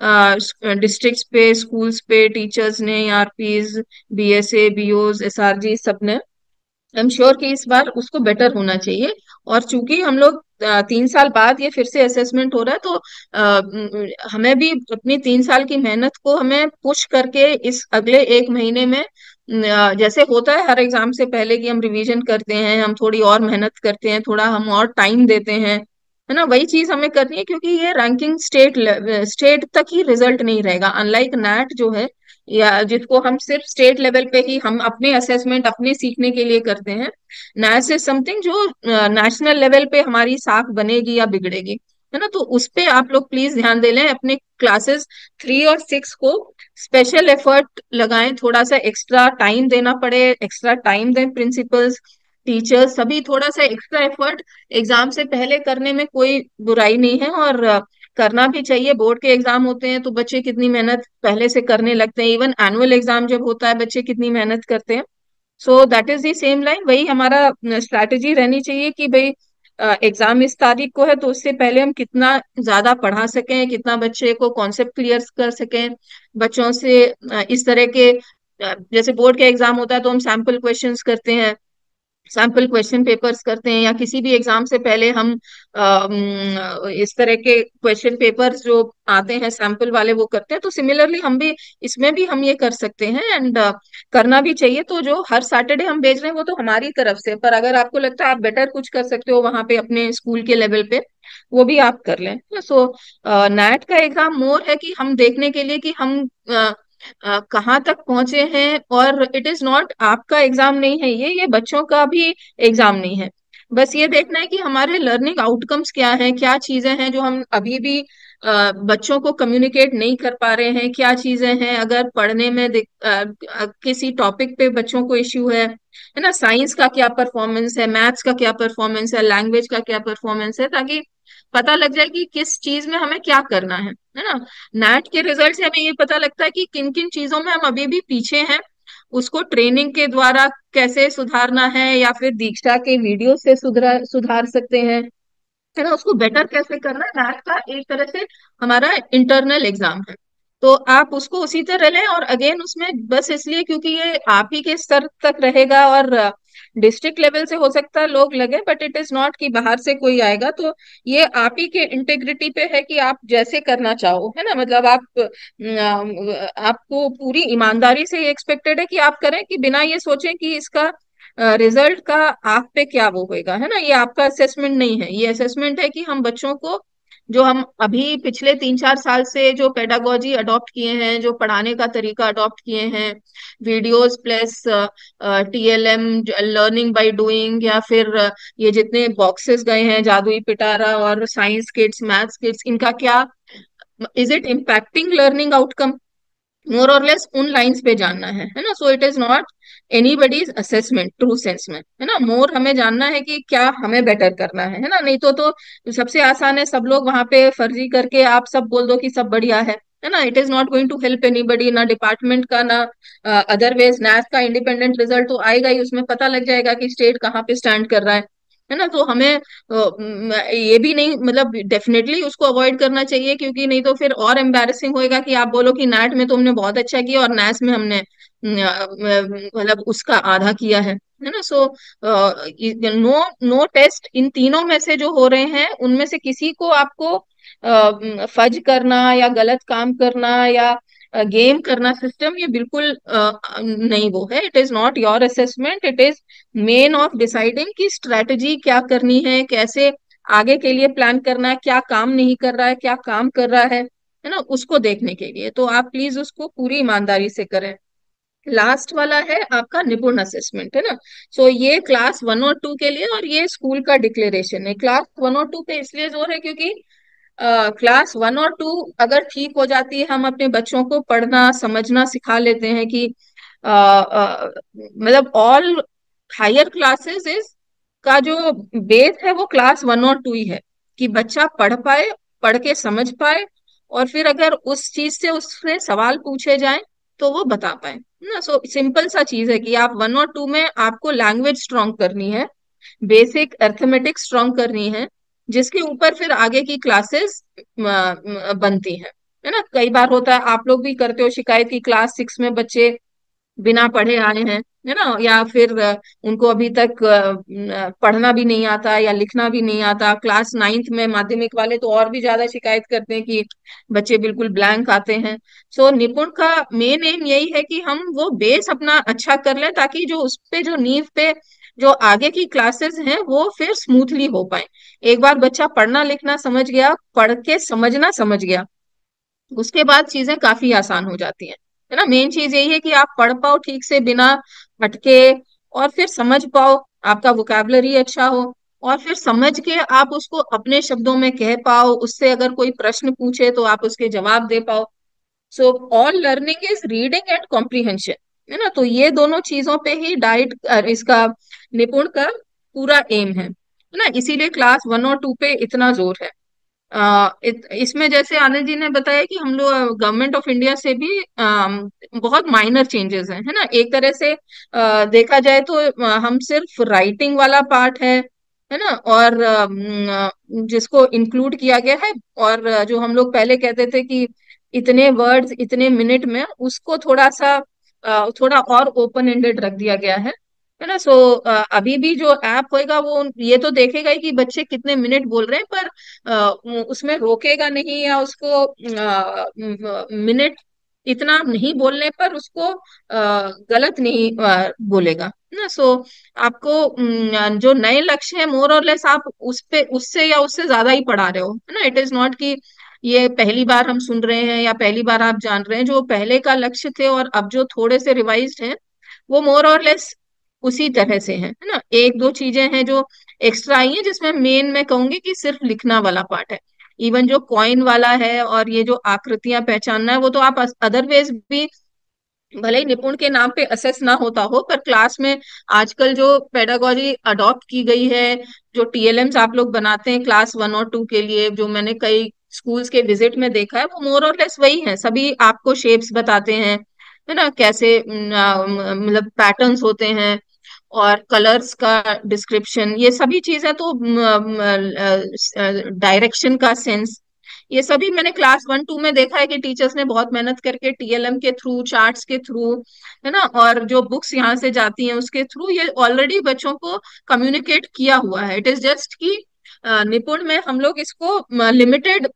डिस्ट्रिक्ट्स पे, स्कूल्स पे, टीचर्स ने, आरपीज, बीएसए, बीओज, एसआरजी, सबने, आई एम श्योर कि इस बार उसको बेटर होना चाहिए। और चूंकि हम लोग 3 साल बाद ये फिर से असेसमेंट हो रहा है, तो हमें भी अपनी 3 साल की मेहनत को हमें पुश करके इस अगले एक महीने में जैसे होता है हर एग्जाम से पहले कि हम रिवीजन करते हैं, हम थोड़ी और मेहनत करते हैं, थोड़ा हम और टाइम देते हैं, है ना, वही चीज हमें करनी है, क्योंकि ये रैंकिंग स्टेट तक ही रिजल्ट नहीं रहेगा, अनलाइक नैट जो है, या जिसको हम सिर्फ स्टेट लेवल पे ही हम अपने असेसमेंट अपने सीखने के लिए करते हैं। नैस इज समथिंग जो नेशनल लेवल पे हमारी साख बनेगी या बिगड़ेगी, है ना। तो उस पे आप लोग प्लीज ध्यान दे लें, अपने क्लासेस 3 और 6 को स्पेशल एफर्ट लगाएं, थोड़ा सा एक्स्ट्रा टाइम देना पड़े, एक्स्ट्रा टाइम दें, प्रिंसिपल्स, टीचर्स सभी थोड़ा सा एक्स्ट्रा एफर्ट एग्जाम से पहले करने में कोई बुराई नहीं है, और करना भी चाहिए। बोर्ड के एग्जाम होते हैं तो बच्चे कितनी मेहनत पहले से करने लगते हैं, इवन एनुअल एग्जाम जब होता है बच्चे कितनी मेहनत करते हैं। So that is the same line, वही हमारा स्ट्रैटेजी रहनी चाहिए कि भाई एग्जाम इस तारीख को है, तो उससे पहले हम कितना ज्यादा पढ़ा सकें, कितना बच्चे को कॉन्सेप्ट क्लियर कर सकें, बच्चों से इस तरह के जैसे बोर्ड के एग्जाम होता है तो हम सैम्पल क्वेश्चंस करते हैं, सैम्पल क्वेश्चन पेपर्स करते हैं, या किसी भी एग्जाम से पहले हम इस तरह के क्वेश्चन पेपर्स जो आते हैं सैम्पल वाले वो करते हैं। तो सिमिलरली हम भी इसमें भी हम ये कर सकते हैं, एंड करना भी चाहिए। तो जो हर सैटरडे हम भेज रहे हैं वो तो हमारी तरफ से, पर अगर आपको लगता है आप बेटर कुछ कर सकते हो वहां पे अपने स्कूल के लेवल पे, वो भी आप कर लें। सो नेट का एग्जाम मोर है कि हम देखने के लिए कि हम कहाँ तक पहुंचे हैं, और इट इज नॉट आपका एग्जाम नहीं है, ये बच्चों का भी एग्जाम नहीं है। बस ये देखना है कि हमारे लर्निंग आउटकम्स क्या हैं, क्या चीजें हैं जो हम अभी भी बच्चों को कम्युनिकेट नहीं कर पा रहे हैं, क्या चीजें हैं अगर पढ़ने में किसी टॉपिक पे बच्चों को इश्यू है ना, साइंस का क्या परफॉर्मेंस है, मैथ्स का क्या परफॉर्मेंस है, लैंग्वेज का क्या परफॉर्मेंस है, ताकि पता लग जाए कि किस चीज में हमें क्या करना है ना। नेट के रिजल्ट से हमें ये पता लगता है कि किन किन चीजों में हम अभी भी पीछे हैं, उसको ट्रेनिंग के द्वारा कैसे सुधारना है, या फिर दीक्षा के वीडियो से सुधार सकते हैं, है ना, उसको बेटर कैसे करना है। मैथ का एक तरह से हमारा इंटरनल एग्जाम है, तो आप उसको उसी तरह लें। और अगेन उसमें बस इसलिए क्योंकि ये आप ही के स्तर तक रहेगा, और डिस्ट्रिक्ट लेवल से हो सकता है लोग लगे, बट इट इज नॉट कि बाहर से कोई आएगा। तो ये आप ही के इंटेग्रिटी पे है कि आप जैसे करना चाहो, है ना, मतलब आप आपको पूरी ईमानदारी से ये एक्सपेक्टेड है कि आप करें, कि बिना ये सोचें कि इसका रिजल्ट का आप पे क्या वो होएगा, है ना। ये आपका असेसमेंट नहीं है, ये असेसमेंट है कि हम बच्चों को जो हम अभी पिछले 3-4 साल से जो पेडागोजी अडॉप्ट किए हैं, जो पढ़ाने का तरीका अडॉप्ट किए हैं, videos plus TLM, learning by doing, या फिर ये जितने बॉक्सेस गए हैं, जादुई पिटारा और साइंस किट्स, मैथ्स किट्स, इनका क्या, is it impacting learning outcome, more और लेस उन लाइंस पे जानना है ना। So it is not anybody's assessment true sense में, है ना। मोर हमें जानना है कि क्या हमें बेटर करना है ना। नहीं तो सबसे आसान है सब लोग वहां पे फर्जी करके आप सब बोल दो कि सब बढ़िया है ना। It is not going to help anybody, ना डिपार्टमेंट का, ना अदरवाइज। नैथ का इंडिपेंडेंट रिजल्ट तो आएगा ही, उसमें पता लग जाएगा कि स्टेट कहाँ पे स्टैंड कर रहा है ना। तो हमें ये भी नहीं, मतलब डेफिनेटली उसको अवॉइड करना चाहिए, क्योंकि नहीं तो फिर और एम्बैरेसिंग होएगा कि आप बोलो कि नैट में तो हमने बहुत अच्छा किया और नैस में हमने मतलब उसका आधा किया है ना। सो नो नो टेस्ट इन तीनों में से जो हो रहे हैं उनमें से किसी को आपको फज करना या गलत काम करना या गेम करना सिस्टम, ये बिल्कुल नहीं वो है। It is not your assessment, it is main of deciding कि स्ट्रेटजी क्या करनी है, कैसे आगे के लिए प्लान करना है, क्या काम नहीं कर रहा है, क्या काम कर रहा है ना, उसको देखने के लिए। तो आप प्लीज उसको पूरी ईमानदारी से करें। लास्ट वाला है आपका निपुण असेसमेंट, है ना। सो ये क्लास 1 और 2 के लिए, और ये स्कूल का डिक्लेरेशन है। क्लास 1 और 2 पे इसलिए जोर है क्योंकि क्लास 1 और 2 अगर ठीक हो जाती है, हम अपने बच्चों को पढ़ना समझना सिखा लेते हैं कि मतलब ऑल हायर क्लासेस इज का जो बेस है वो क्लास 1 और 2 ही है, कि बच्चा पढ़ पाए, पढ़ के समझ पाए, और फिर अगर उस चीज से उससे सवाल पूछे जाएं तो वो बता पाए ना। सो सिंपल सा चीज है कि आप 1 और 2 में आपको लैंग्वेज स्ट्रॉन्ग करनी है, बेसिक अर्थमेटिक स्ट्रॉन्ग करनी है, जिसके ऊपर फिर आगे की क्लासेस बनती हैं, है ना। कई बार होता है, आप लोग भी करते हो शिकायत की क्लास 6 में बच्चे बिना पढ़े आए हैं, है ना, या फिर उनको अभी तक पढ़ना भी नहीं आता या लिखना भी नहीं आता। क्लास 9th में माध्यमिक वाले तो और भी ज्यादा शिकायत करते हैं कि बच्चे बिल्कुल ब्लैंक आते हैं। सो निपुण का मेन एम यही है कि हम वो बेस अपना अच्छा कर लें, ताकि जो उस पे जो नींव पे जो आगे की क्लासेस हैं वो फिर स्मूथली हो पाए। एक बार बच्चा पढ़ना लिखना समझ गया, पढ़ के समझना समझ गया, उसके बाद चीजें काफी आसान हो जाती हैं, है ना। मेन चीज यही है कि आप पढ़ पाओ ठीक से बिना अटके, और फिर समझ पाओ, आपका वोकैबुलरी अच्छा हो, और फिर समझ के आप उसको अपने शब्दों में कह पाओ, उससे अगर कोई प्रश्न पूछे तो आप उसके जवाब दे पाओ। So all learning is reading and comprehension, है ना। तो ये दोनों चीजों पे ही डाइट इसका निपुण का पूरा एम है ना। इसीलिए क्लास 1 और 2 पे इतना जोर है। इसमें जैसे आनंद जी ने बताया कि हम लोग गवर्नमेंट ऑफ इंडिया से भी बहुत माइनर चेंजेस हैं, है ना। एक तरह से देखा जाए तो हम सिर्फ राइटिंग वाला पार्ट है ना, और जिसको इंक्लूड किया गया है, और जो हम लोग पहले कहते थे कि इतने वर्ड्स इतने मिनट में, उसको थोड़ा सा थोड़ा और ओपन एंडेड रख दिया गया है ना। सो अभी भी जो ऐप होएगा वो ये तो देखेगा ही कि बच्चे कितने मिनट बोल रहे हैं, पर उसमें रोकेगा नहीं, या उसको मिनट इतना नहीं बोलने पर उसको गलत नहीं बोलेगा ना। सो आपको जो नए लक्ष्य है, मोर और लेस आप उस पे उससे या उससे ज्यादा ही पढ़ा रहे हो, है ना। इट इज नॉट कि ये पहली बार हम सुन रहे हैं या पहली बार आप जान रहे हैं। जो पहले का लक्ष्य थे और अब जो थोड़े से रिवाइज्ड हैं, वो मोर और लेस उसी तरह से है ना। एक दो चीजें हैं जो एक्स्ट्रा आई हैं, जिसमें मेन मैं कहूंगी कि सिर्फ लिखना वाला पार्ट है। इवन जो कॉइन वाला है और ये जो आकृतियां पहचानना है, वो तो आप अदरवाइज भी भले ही निपुण के नाम पे असेस ना होता हो, पर क्लास में आजकल जो पेडागोजी अडॉप्ट की गई है, जो टीएलएम्स आप लोग बनाते हैं क्लास 1 और 2 के लिए, जो मैंने कई स्कूल्स के विजिट में देखा है, वो मोर और लेस वही है। सभी आपको शेप्स बताते हैं, है ना, कैसे मतलब पैटर्न्स होते हैं, और कलर्स का डिस्क्रिप्शन, ये सभी चीजें तो डायरेक्शन का सेंस, ये सभी मैंने क्लास 1 2 में देखा है कि टीचर्स ने बहुत मेहनत करके टीएलएम के थ्रू, चार्ट्स के थ्रू, है ना, और जो बुक्स यहाँ से जाती हैं उसके थ्रू ये ऑलरेडी बच्चों को कम्युनिकेट किया हुआ है। इट इज जस्ट कि निपुण में हम लोग इसको लिमिटेड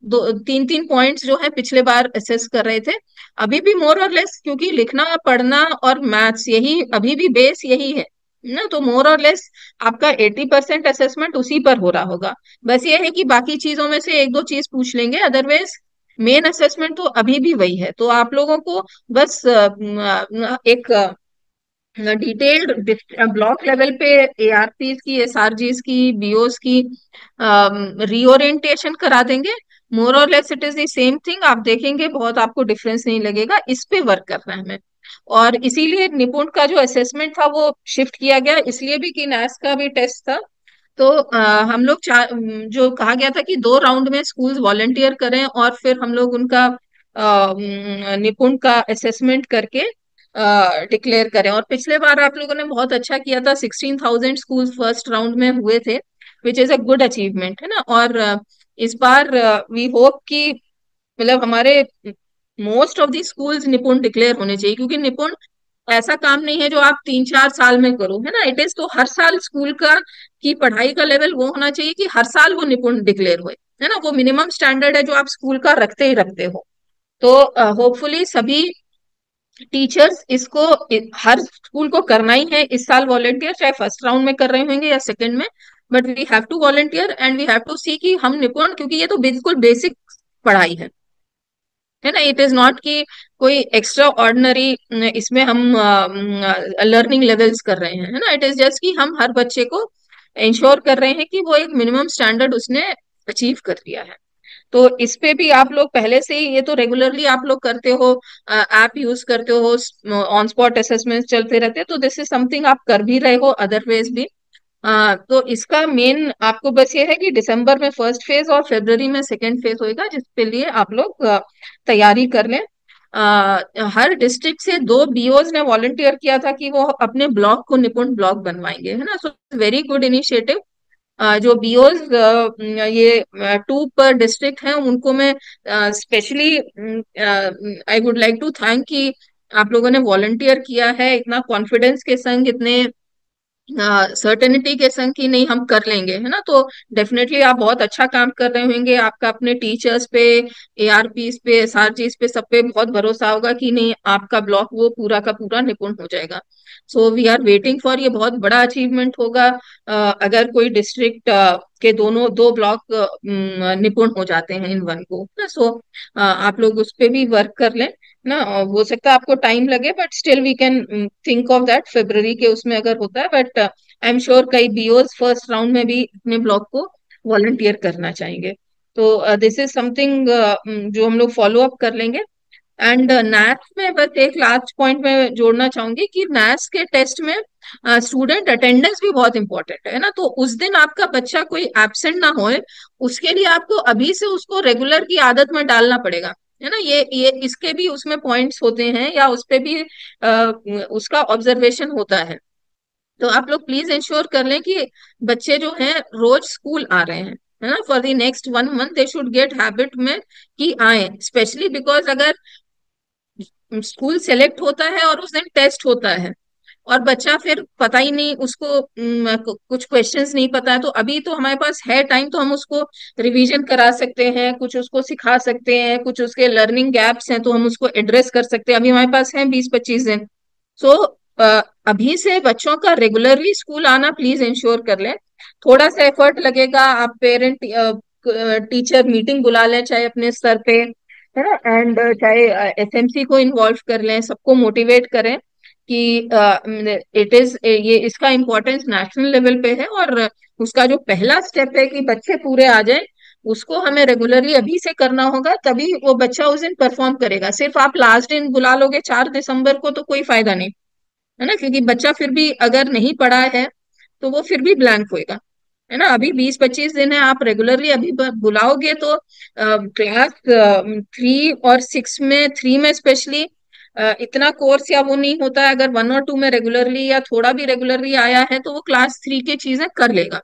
3-3 पॉइंट्स जो है पिछले बार असेस कर रहे थे। अभी भी मोर और लेस, क्योंकि लिखना पढ़ना और मैथ्स यही अभी भी बेस यही है, ना, तो मोर और लेस आपका 80% असेसमेंट उसी पर हो रहा होगा। बस ये है कि बाकी चीजों में से एक दो चीज पूछ लेंगे, अदरवाइज मेन असेसमेंट तो अभी भी वही है। तो आप लोगों को बस एक डिटेल्ड ब्लॉक लेवल पे एआरपीस की, एसआरजीस की, बीओस की रीओरिएंटेशन करा देंगे। मोर और less it is the same thing, आप देखेंगे बहुत आपको डिफरेंस नहीं लगेगा। इस पे वर्क करना है हमें। और इसीलिए निपुण का जो असेसमेंट था वो शिफ्ट किया गया, इसलिए भी कि नैस का भी टेस्ट था। तो हम लोग जो कहा गया था कि 2 राउंड में स्कूल्स वॉलंटियर करें और फिर हम लोग उनका निपुण का असेसमेंट करके डिक्लेयर करें। और पिछले बार आप लोगों ने बहुत अच्छा किया था, 16,000 स्कूल फर्स्ट राउंड में हुए थे, which is a good achievement, है ना। और इस बार वी होप कि मतलब हमारे मोस्ट ऑफ दी स्कूल्स निपुण डिक्लेयर होने चाहिए, क्योंकि निपुण ऐसा काम नहीं है जो आप 3-4 साल में करो, है ना। इट इज तो हर साल स्कूल का की पढ़ाई का लेवल वो होना चाहिए कि हर साल वो निपुण डिक्लेयर हुए, है ना। वो मिनिमम स्टैंडर्ड है जो आप स्कूल का रखते ही रखते हो। तो होपफुली सभी टीचर्स इसको हर स्कूल को करना ही है इस साल वॉलेंटियर, चाहे फर्स्ट राउंड में कर रहे होंगे या सेकंड में, but we have to volunteer and we have to see कि हम निपुण, क्योंकि ये तो बिल्कुल बेसिक पढ़ाई है ना। इट इज नॉट कि कोई एक्स्ट्रा ऑर्डिनरी इसमें हम लर्निंग लेवल्स कर रहे हैं, है ना। इट इज जस्ट कि हम हर बच्चे को इंश्योर कर रहे हैं कि वो एक मिनिमम स्टैंडर्ड उसने अचीव कर लिया है। तो इस पे भी आप लोग पहले से ही, ये तो रेगुलरली आप लोग करते हो, ऐप यूज करते हो, ऑन स्पॉट असेसमेंट चलते रहते हैं, तो दिस इज समथिंग आप कर भी रहे हो अदरवाइज भी। तो इसका मेन आपको बस ये है कि दिसंबर में फर्स्ट फेज और फरवरी में सेकेंड फेज होएगा, जिसके लिए आप लोग तैयारी कर लें। हर डिस्ट्रिक्ट से 2 बीओज ने वॉलंटियर किया था कि वो अपने ब्लॉक को निपुण ब्लॉक बनवाएंगे, है ना। So very good initiative. जो बीओज ये 2 पर डिस्ट्रिक्ट हैं, उनको मैं specially I would like to thank कि आप लोगों ने वॉलंटियर किया है इतना कॉन्फिडेंस के संग, इतने सर्टेनिटी के संग कि नहीं हम कर लेंगे, है ना। तो डेफिनेटली आप बहुत अच्छा काम कर रहे होंगे, आपका अपने टीचर्स पे, एआरपीस पे, एसआरजीस पे, सब पे बहुत भरोसा होगा कि नहीं आपका ब्लॉक वो पूरा का पूरा निपुण हो जाएगा। So we are waiting for, ये बहुत बड़ा अचीवमेंट होगा अगर कोई डिस्ट्रिक्ट के दोनों 2 ब्लॉक निपुण हो जाते हैं इन वन को। सो आप लोग उस पे भी वर्क कर लें ना। हो सकता है आपको टाइम लगे, but still we can think of that फरवरी के उसमें अगर होता है। बट आई एम श्योर कई बीओज फर्स्ट राउंड में भी अपने ब्लॉक को वॉलंटियर करना चाहेंगे। तो दिस इज समथिंग जो हम लोग फॉलो अप कर लेंगे। एंड नैथ में बस एक लास्ट पॉइंट में जोड़ना चाहूंगी कि नैथ्स के टेस्ट में स्टूडेंट अटेंडेंस भी बहुत इंपॉर्टेंट है ना। तो उस दिन आपका बच्चा कोई एब्सेंट ना होए, उसके लिए आपको अभी से उसको रेगुलर की आदत में डालना पड़ेगा, है ना। ये इसके भी उसमें पॉइंट्स होते हैं, या उस पे भी उसका ऑब्जर्वेशन होता है। तो आप लोग प्लीज इंश्योर कर लें कि बच्चे जो हैं रोज स्कूल आ रहे हैं, है ना। For the next 1 month they should get habit में कि आए, स्पेशली बिकॉज अगर स्कूल सेलेक्ट होता है और उस दिन टेस्ट होता है और बच्चा फिर पता ही नहीं उसको, कुछ क्वेश्चंस नहीं पता है, तो अभी तो हमारे पास है टाइम, तो हम उसको रिवीजन करा सकते हैं, कुछ उसको सिखा सकते हैं, कुछ उसके लर्निंग गैप्स हैं तो हम उसको एड्रेस कर सकते हैं। अभी हमारे पास है 20-25 दिन। सो अभी से बच्चों का रेगुलरली स्कूल आना प्लीज इंश्योर कर लें। थोड़ा सा एफर्ट लगेगा, आप पेरेंट टीचर मीटिंग बुला लें चाहे अपने स्तर पे, है ना। एंड चाहे एसएमसी को इन्वॉल्व कर लें, सबको मोटिवेट करें कि इट इज ये इसका इम्पोर्टेंस नेशनल लेवल पे है। और उसका जो पहला स्टेप है कि बच्चे पूरे आ जाएं, उसको हमें रेगुलरली अभी से करना होगा, तभी वो बच्चा उस दिन परफॉर्म करेगा। सिर्फ आप लास्ट दिन बुला लोगे 4 दिसंबर को तो कोई फायदा नहीं, है ना, क्योंकि बच्चा फिर भी अगर नहीं पढ़ा है तो वो फिर भी ब्लैंक होएगा, है ना। अभी 20-25 दिन है, आप रेगुलरली अभी बुलाओगे तो क्लास 3 और 6 में, 3 में स्पेशली इतना कोर्स या वो नहीं होता है। अगर 1 और 2 में रेगुलरली या थोड़ा भी रेगुलरली आया है तो वो क्लास 3 की चीजें कर लेगा,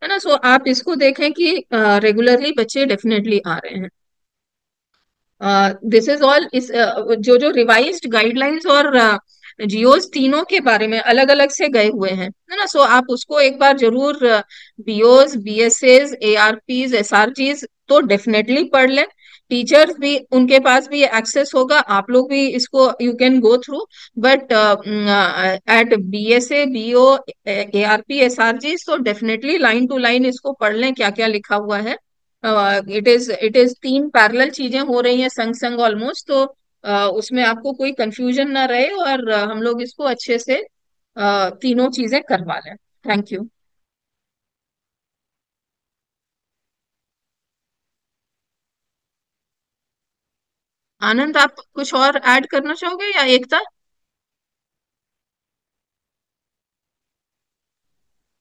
है ना। सो आप इसको देखें कि रेगुलरली बच्चे डेफिनेटली आ रहे हैं। This is all. इस जो जो रिवाइज्ड गाइडलाइंस और जियोस तीनों के बारे में अलग अलग से गए हुए हैं, है ना। सो आप उसको एक बार जरूर बीओस, बीएसएस, एआरपीज, एसआरजीज तो डेफिनेटली पढ़ लें। टीचर्स भी, उनके पास भी एक्सेस होगा, आप लोग भी इसको you can go through, but at BSA BO ARP SRG, तो डेफिनेटली लाइन टू लाइन इसको पढ़ लें क्या क्या लिखा हुआ है। इट इज तीन पैरेलल चीजें हो रही हैं संग संग ऑलमोस्ट, तो उसमें आपको कोई कंफ्यूजन ना रहे, और हम लोग इसको अच्छे से तीनों चीजें करवा लें। Thank you. आनंद, आप कुछ और ऐड करना चाहोगे या एकता?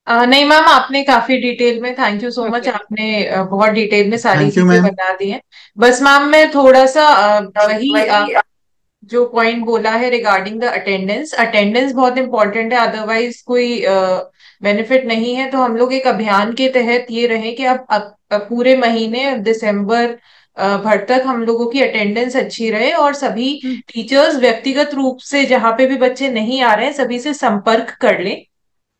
नहीं मैम, आपने काफी डिटेल में, thank you so much, okay. आपने बहुत डिटेल में सारी थैंक यू चीजें मैम। बता दी हैं। बस मैम मैं थोड़ा सा वही वही जो पॉइंट बोला है रिगार्डिंग द अटेंडेंस, अटेंडेंस बहुत इंपॉर्टेंट है, अदरवाइज कोई बेनिफिट नहीं है। तो हम लोग एक अभियान के तहत ये रहे कि अब पूरे महीने दिसंबर भर तक हम लोगों की अटेंडेंस अच्छी रहे, और सभी हम्म। टीचर्स व्यक्तिगत रूप से जहां पे भी बच्चे नहीं आ रहे हैं सभी से संपर्क कर लें।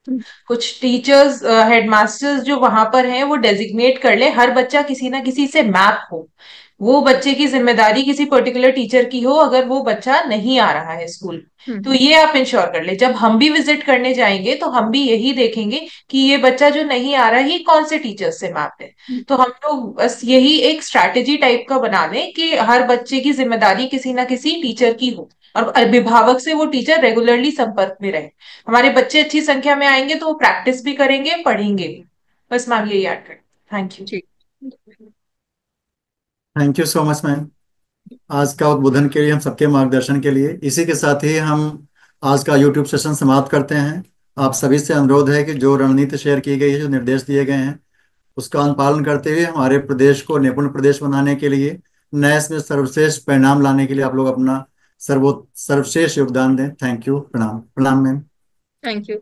हम्म। कुछ टीचर्स हेडमास्टर्स जो वहां पर हैं वो डेजिग्नेट कर ले, हर बच्चा किसी ना किसी से मैप हो, वो बच्चे की जिम्मेदारी किसी पर्टिकुलर टीचर की हो अगर वो बच्चा नहीं आ रहा है स्कूल। तो हम्म। ये आप इंश्योर कर ले, जब हम भी विजिट करने जाएंगे तो हम भी यही देखेंगे कि ये बच्चा जो नहीं आ रहा है ये कौन से टीचर से मैप है। हम्म। तो हम लोग बस यही एक स्ट्रैटेजी टाइप का बना लें कि हर बच्चे की जिम्मेदारी किसी ना किसी टीचर की हो, और अभिभावक से वो टीचर रेगुलरली संपर्क में रहे। हमारे बच्चे अच्छी संख्या में आएंगे तो वो प्रैक्टिस भी करेंगे, पढ़ेंगे भी। बस मैम यही ऐड कर, थैंक यू। ठीक। Thank you so much ma'am, आज का उद्बोधन के लिए, हम सबके मार्गदर्शन के लिए। इसी के साथ ही हम आज का यूट्यूब सेशन समाप्त करते हैं। आप सभी से अनुरोध है कि जो रणनीति शेयर की गई है, जो निर्देश दिए गए हैं, उसका अनुपालन करते हुए हमारे प्रदेश को निपुण प्रदेश बनाने के लिए, नए में सर्वश्रेष्ठ परिणाम लाने के लिए आप लोग अपना सर्वश्रेष्ठ योगदान दें। Thank you. प्रणाम। प्रणाम मैम। Thank you.